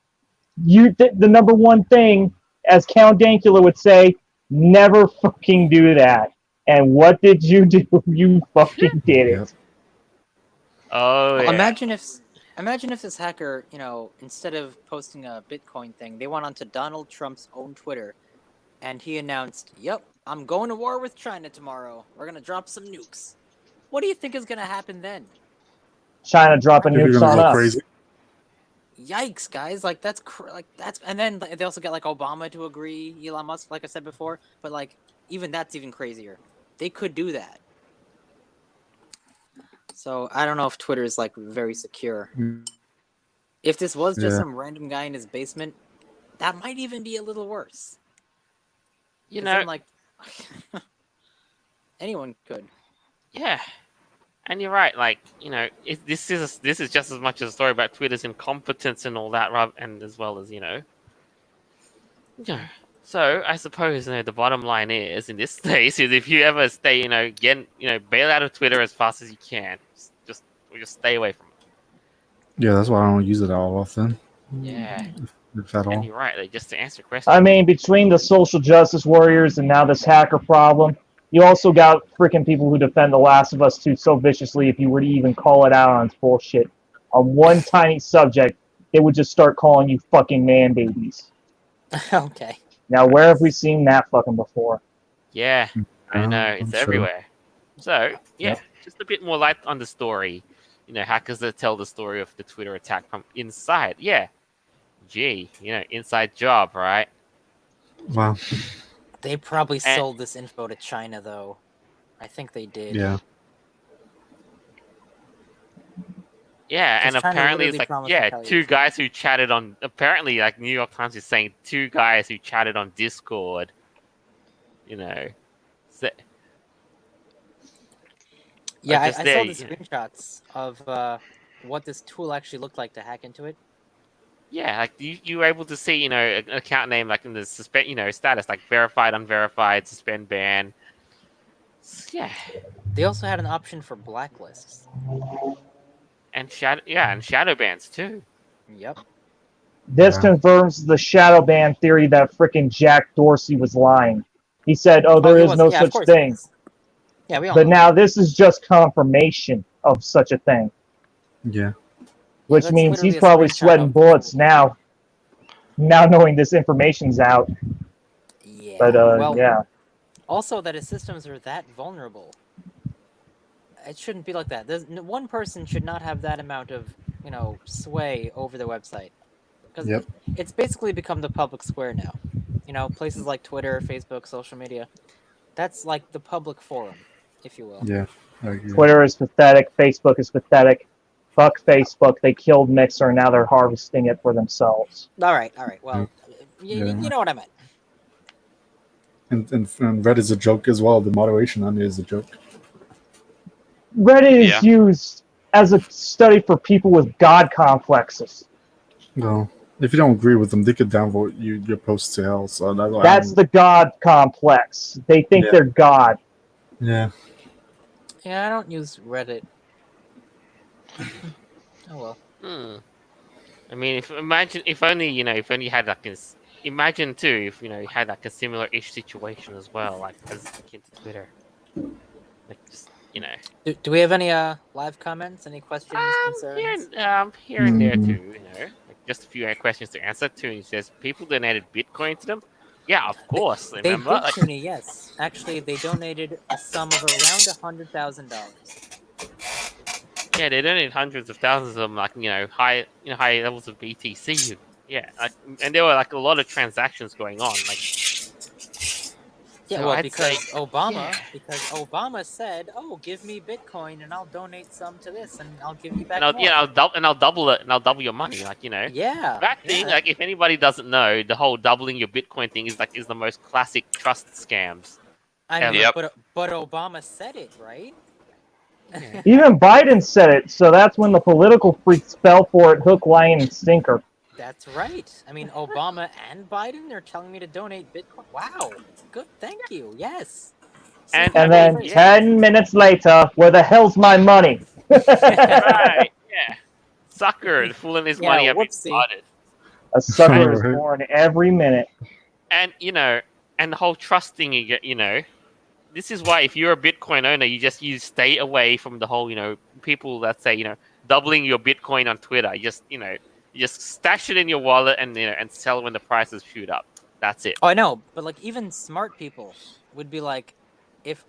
the number one thing, as Count Dankula would say, never fucking do that. And what did you do? You fucking did it. Yep. Oh yeah. Imagine if this hacker, instead of posting a Bitcoin thing, they went onto Donald Trump's own Twitter, and he announced, "Yep, I'm going to war with China tomorrow. We're gonna drop some nukes." What do you think is gonna happen then? China dropping People are nukes gonna on go us. crazy. Yikes, guys! Like that's and then they also get like Obama to agree, Elon Musk, like I said before. But like even that's even crazier. They could do that. So I don't know if Twitter is like very secure. If this was just Yeah. some random guy in his basement, that might even be a little worse. You 'Cause know, then, like anyone could. yeah. And you're right. Like, this is just as much a story about Twitter's incompetence and all that, and as well as So I suppose the bottom line is in this case is if you ever stay bail out of Twitter as fast as you can. Just stay away from it. Yeah, that's why I don't use it all often. Yeah. If at And all. you're right. Like, just to answer your question. I mean, between the social justice warriors and now this hacker problem, you also got freaking people who defend The Last of Us 2 so viciously. If you were to even call it out on its bullshit on one tiny subject, they would just start calling you fucking man babies. Okay. Now, where have we seen that fucking before? Yeah, I know I'm it's sure. everywhere. So yeah, Yep. just a bit more light on the story. Hackers that tell the story of the Twitter attack from inside. Yeah, gee, inside job, right? Wow. They probably And- sold this info to China, though. I think they did. Yeah. Yeah, and Because China apparently literally it's like promised two retaliation. guys who chatted on. Apparently, like New York Times is saying, two guys who chatted on Discord. So, Yeah, I just saw there, the screenshots of what this tool actually looked like to hack into it. yeah, like you were able to see, an account name like in the status, like verified, unverified, suspend, ban. Yeah, They also had an option for blacklists. and shadow bans too. Yep. This Yeah. confirms the shadow ban theory that freaking Jack Dorsey was lying. He said, there he is was. no Yeah, of such course he thing. was. Yeah, we all But know. now this is just confirmation of such a thing, Yeah. which that's means literally he's a probably screenshot sweating of- bullets now knowing this information's out. Yeah. But, well, yeah. also that his systems are that vulnerable. It shouldn't be like that. One person should not have that amount of, sway over the website. Because Yep. it's basically become the public square now. Places like Twitter, Facebook, social media. That's like the public forum, if you will. Yeah. I agree. Twitter is pathetic. Facebook is pathetic. Fuck Facebook. They killed Mixer, and now they're harvesting it for themselves. All right. Well, Yeah. you know what I meant. And Reddit's a joke as well. The moderation on it is a joke. Reddit is Yeah. used as a study for people with god complexes. No. If you don't agree with them, they could downvote your post to hell. So That's the God complex. They think Yeah. they're God. Yeah. Yeah, I don't use Reddit. Oh well. I mean, if only you had like this. Imagine too if you had like a similar-ish situation as well, like as akin to Twitter. Like just Do we have any live comments? Any questions, concerns? here and there too. Like just a few questions to answer too. He says people donated Bitcoin to them. Yeah, of course. They Remember? did, Like, Toonie, yes. Actually, they donated a sum of around $100,000. yeah, they donated hundreds of thousands of them, like high levels of BTC. Yeah, like, and there were like a lot of transactions going on. Like, Yeah, so well, I'd because say- Obama said, "Oh, give me Bitcoin, and I'll donate some to this, and I'll give you back and more." I'll double it, and I'll double your money. Like Yeah. that thing. yeah. Like if anybody doesn't know, the whole doubling your Bitcoin thing is the most classic trust scams. I mean, Yep. but Obama said it, right? Even Biden said it, so that's when the political freaks fell for it, hook, line, and sinker. That's right. I mean, Obama and Biden, they're telling me to donate Bitcoin. Wow. Good. Thank you. Yes. And- And then 10 minutes later, where the hell's my money? Right? Yeah. Sucker, fooling his Yeah, money. I've been whoopsie. spotted. A sucker is Right. born every minute. And and the whole trust thing. This is why if you're a Bitcoin owner, you stay away from the whole people that say doubling your Bitcoin on Twitter. You just stash it in your wallet and sell when the prices shoot up. That's it. Oh, I know, but like even smart people would be like, if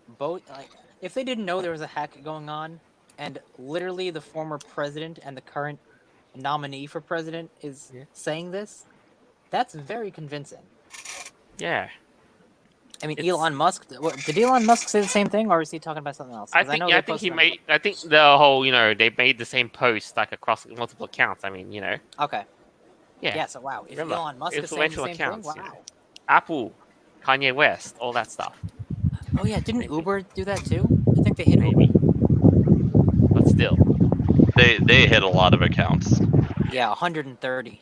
they didn't know there was a hack going on, and literally the former president and the current nominee for president is saying this, that's very convincing. Yeah. I mean, It's- Elon Musk. Did Elon Musk say the same thing, or is he talking about something else? 'Cause know they I think posted he on- made. I think the whole they made the same post like across multiple accounts. I mean Okay. yeah. Yeah. So wow, if Remember, Elon Musk is saying the influential same accounts, thing, wow. Apple, Kanye West, all that stuff. Oh yeah, didn't Uber do that too? I think they hit Maybe. Uber. But still. They hit a lot of accounts. Yeah, 130.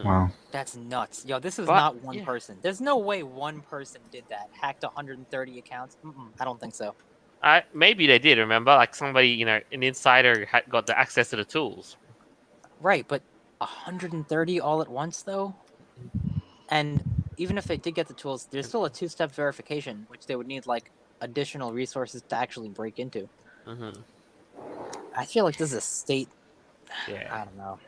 Wow. That's nuts. Yo, this is But- not one yeah. person. There's no way one person did that. Hacked 130 accounts. I don't think so. Maybe they did. Remember, like somebody, an insider got the access to the tools. Right, but 130 all at once though? And even if they did get the tools, there's still a two-step verification, which they would need like additional resources to actually break into. Hmm I feel like this is a state. Yeah. I don't know.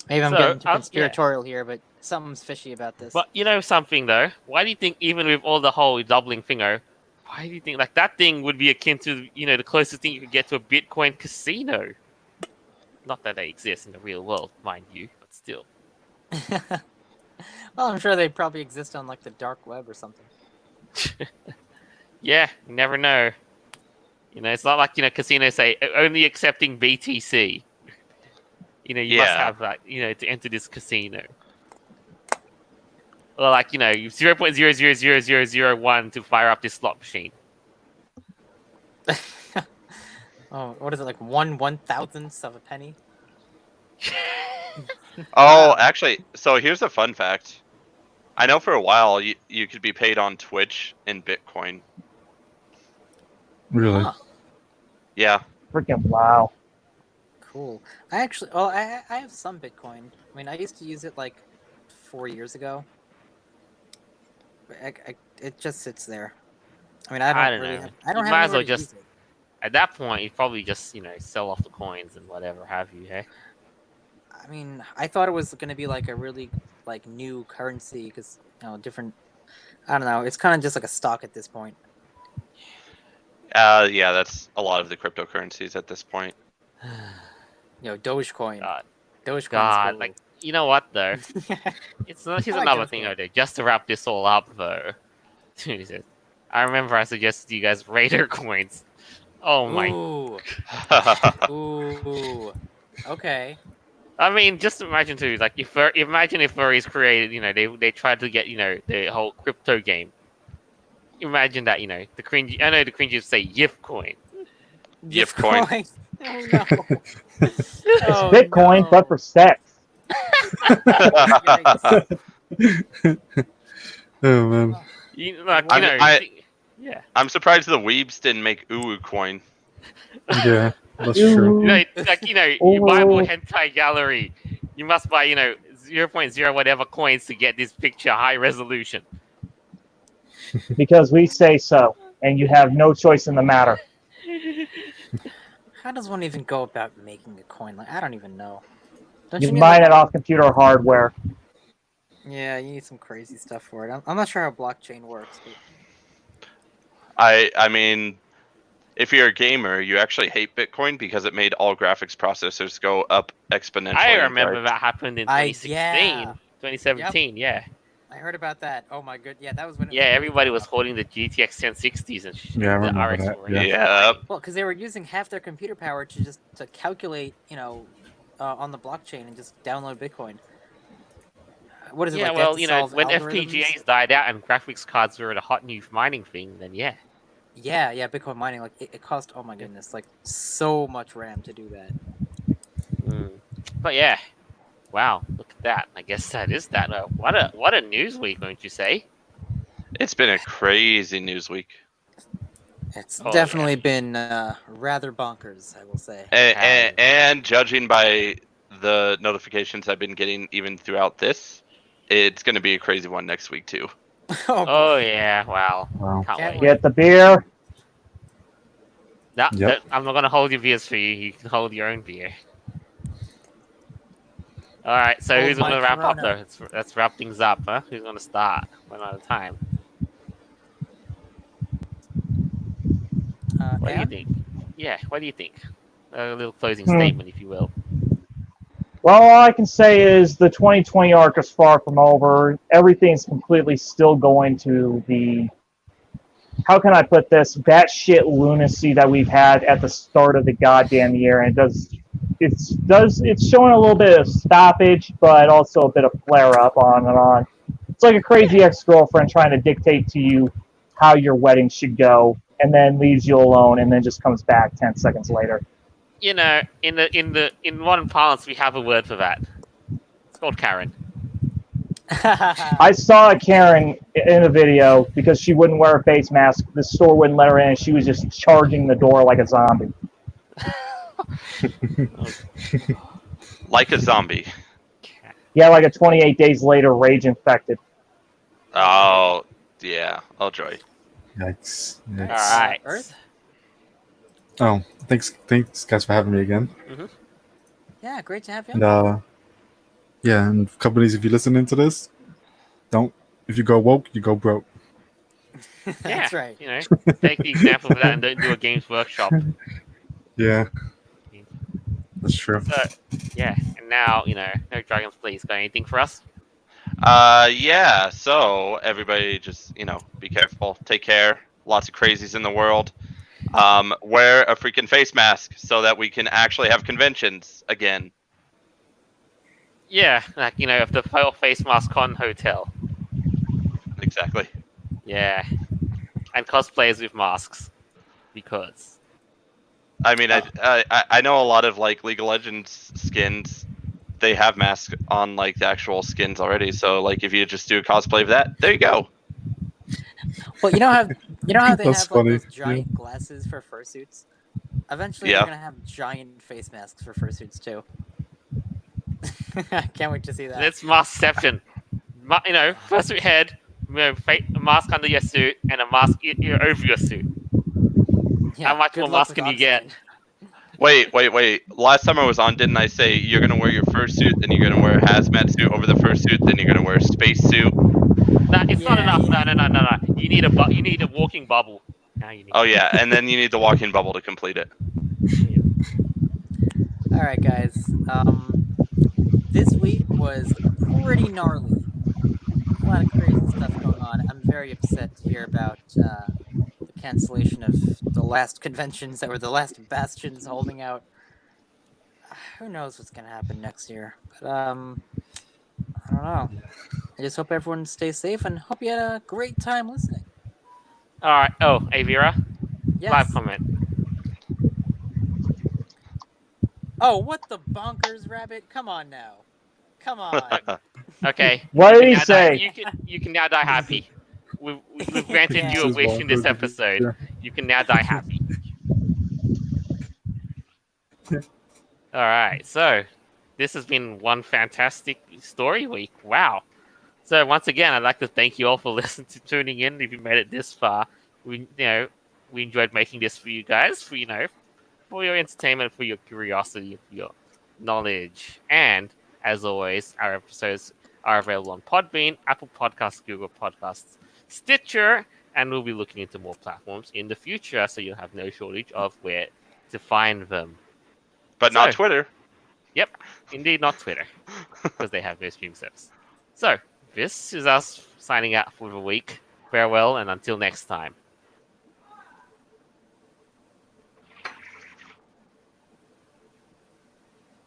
Maybe I'm So, getting too yeah. conspiratorial here, but something's fishy about this. But something though, why do you think even with all the whole doubling thing, why do you think like that thing would be akin to the closest thing you could get to a Bitcoin casino? Not that they exist in the real world, mind you, but still. Well, I'm sure they probably exist on like the dark web or something. Yeah, you never know. It's not like casinos say only accepting BTC. You must Yeah. have that to enter this casino. Or like 0.000001 to fire up this slot machine. Oh, what is it, like 1/1000th of a penny? Oh, actually, so here's a fun fact. I know for a while you could be paid on Twitch in Bitcoin. Really? Huh. Yeah. Freaking wow. Cool. I actually, well, I have some Bitcoin. I mean, I used to use it like 4 years ago. It just sits there. I mean, I don't know. I don't You have might as well anywhere to just- use it. At that point, you probably just sell off the coins and whatever have you. Hey. I mean, I thought it was going to be like a really like new currency because different. I don't know. It's kind of just like a stock at this point. Yeah, that's a lot of the cryptocurrencies at this point. Dogecoin. God, Dogecoin's God, cool. like you know what though? Here's I like another thing Dogecoin. I do. Just to wrap this all up though. Jesus. I remember I suggested you guys Raider coins. Oh my! Ooh. Okay. I mean, just imagine too. Like imagine if furries created. They tried to get the whole crypto game. Imagine that. The cringy. I know the cringy say Yif coin. Yip coin. Oh no. It's Bitcoin, but for sex. Yikes. Oh man. Yeah. I'm surprised the weebs didn't make Uwu coin. Yeah, that's Ooh. true. You buy more hentai gallery. You must buy 0.0 whatever coins to get this picture high resolution. Because we say so, and you have no choice in the matter. How does one even go about making a coin? Like, I don't even know. Don't You need, mine like- it off computer hardware. Yeah, you need some crazy stuff for it. I'm not sure how blockchain works, but I mean, if you're a gamer, you actually hate Bitcoin because it made all graphics processors go up exponentially. I remember that happened in 2016, yeah. 2017. Yeah. I heard about that. Oh my good. Yeah, that was when. Yeah, everybody was holding the GTX 1060s and Yeah, I the remember RX that, 480. yeah. Well, because they were using half their computer power to calculate, on the blockchain and just download Bitcoin. What is it Yeah, like? They have well, to solve when algorithms? FPGAs died out and graphics cards were a hot new mining thing, then yeah. Yeah, Bitcoin mining, like it cost. Oh my goodness, like so much RAM to do that. But yeah, wow, look at that. I guess that is that. What a news week, won't you say? It's been a crazy news week. It's Oh, definitely been rather bonkers, I will say. And judging by the notifications I've been getting even throughout this, it's going to be a crazy one next week too. Oh yeah, wow. Wow. Can't Can't wait. Get the beer. No, Yep. I'm not gonna hold your beers for you. You can hold your own beer. All right, so Hold who's gonna my wrap up Corona. though? Let's wrap things up, huh? Who's gonna start? One at a time. What do you Anne? think? Yeah, what do you think? A little closing Hmm. statement, if you will. Well, all I can say is the 2020 arc is far from over. Everything's completely still going to the, how can I put this, batshit lunacy that we've had at the start of the goddamn year, and it's showing a little bit of stoppage, but also a bit of flare up on and on. It's like a crazy ex-girlfriend trying to dictate to you how your wedding should go, and then leaves you alone, and then just comes back 10 seconds later. In modern parlance, we have a word for that. It's called Karen. I saw a Karen in a video because she wouldn't wear a face mask. The store wouldn't let her in, and she was just charging the door like a zombie. Like a zombie. Yeah, like a 28 days later, rage infected. Oh, yeah. Oh, joy. Yikes. All Yikes. right. Earth? Oh, thanks guys for having me again. Yeah, great to have you. And yeah, and companies, if you're listening to this, if you go woke, you go broke. That's right. Take the example of that and don't do a Games Workshop. Yeah, that's true. So, yeah, and now, no Dragons, please. Got anything for us? Yeah, so everybody just, be careful. Take care. Lots of crazies in the world. Wear a freaking face mask so that we can actually have conventions again. Yeah, like, if the Face Mask Con Hotel. Exactly. Yeah. And cosplayers with masks. Because. I mean, I know a lot of, like, League of Legends skins, they have masks on, like, the actual skins already. So, like, if you just do a cosplay of that, there you go. Well, you know how they That's have like funny, those giant glasses for fursuits? Eventually, Yeah. they're gonna have giant face masks for fursuits too. I can't wait to see that. That's maskception. Fursuit head, a mask under your suit, and a mask over your suit. Yeah, How much good more luck mask with can you get? oxygen. Wait. Last time I was on, didn't I say you're going to wear your fursuit, then you're going to wear a hazmat suit over the fursuit, then you're going to wear a space suit? No, it's not Yeah, enough. yeah. No. You need a walking bubble. Now you need. Oh, yeah, and then you need the walk-in bubble to complete it. All right, guys. This week was pretty gnarly. A lot of crazy stuff going on. I'm very upset to hear about the cancellation of the last conventions that were the last bastions holding out. Who knows what's gonna happen next year? But I don't know. I just hope everyone stays safe and hope you had a great time listening. All right. Oh, Avira, Yes. live comment. Oh, what the bonkers, rabbit? Come on now. Come on. Okay. What you did he can now say? you can now die happy. We've granted Yeah. you a This is wish wild. in this Yeah. episode. You can now die happy. All right. So this has been one fantastic story week. Wow. So once again, I'd like to thank you all for listening to tuning in. If you made it this far, we enjoyed making this for you guys, for for your entertainment, for your curiosity, for your knowledge, and as always, our episodes are available on Podbean, Apple Podcasts, Google Podcasts, Stitcher, and we'll be looking into more platforms in the future, so you'll have no shortage of where to find them. But not Twitter. Yep, indeed, not Twitter, because they have no stream service. So, this is us signing out for the week. Farewell, and until next time.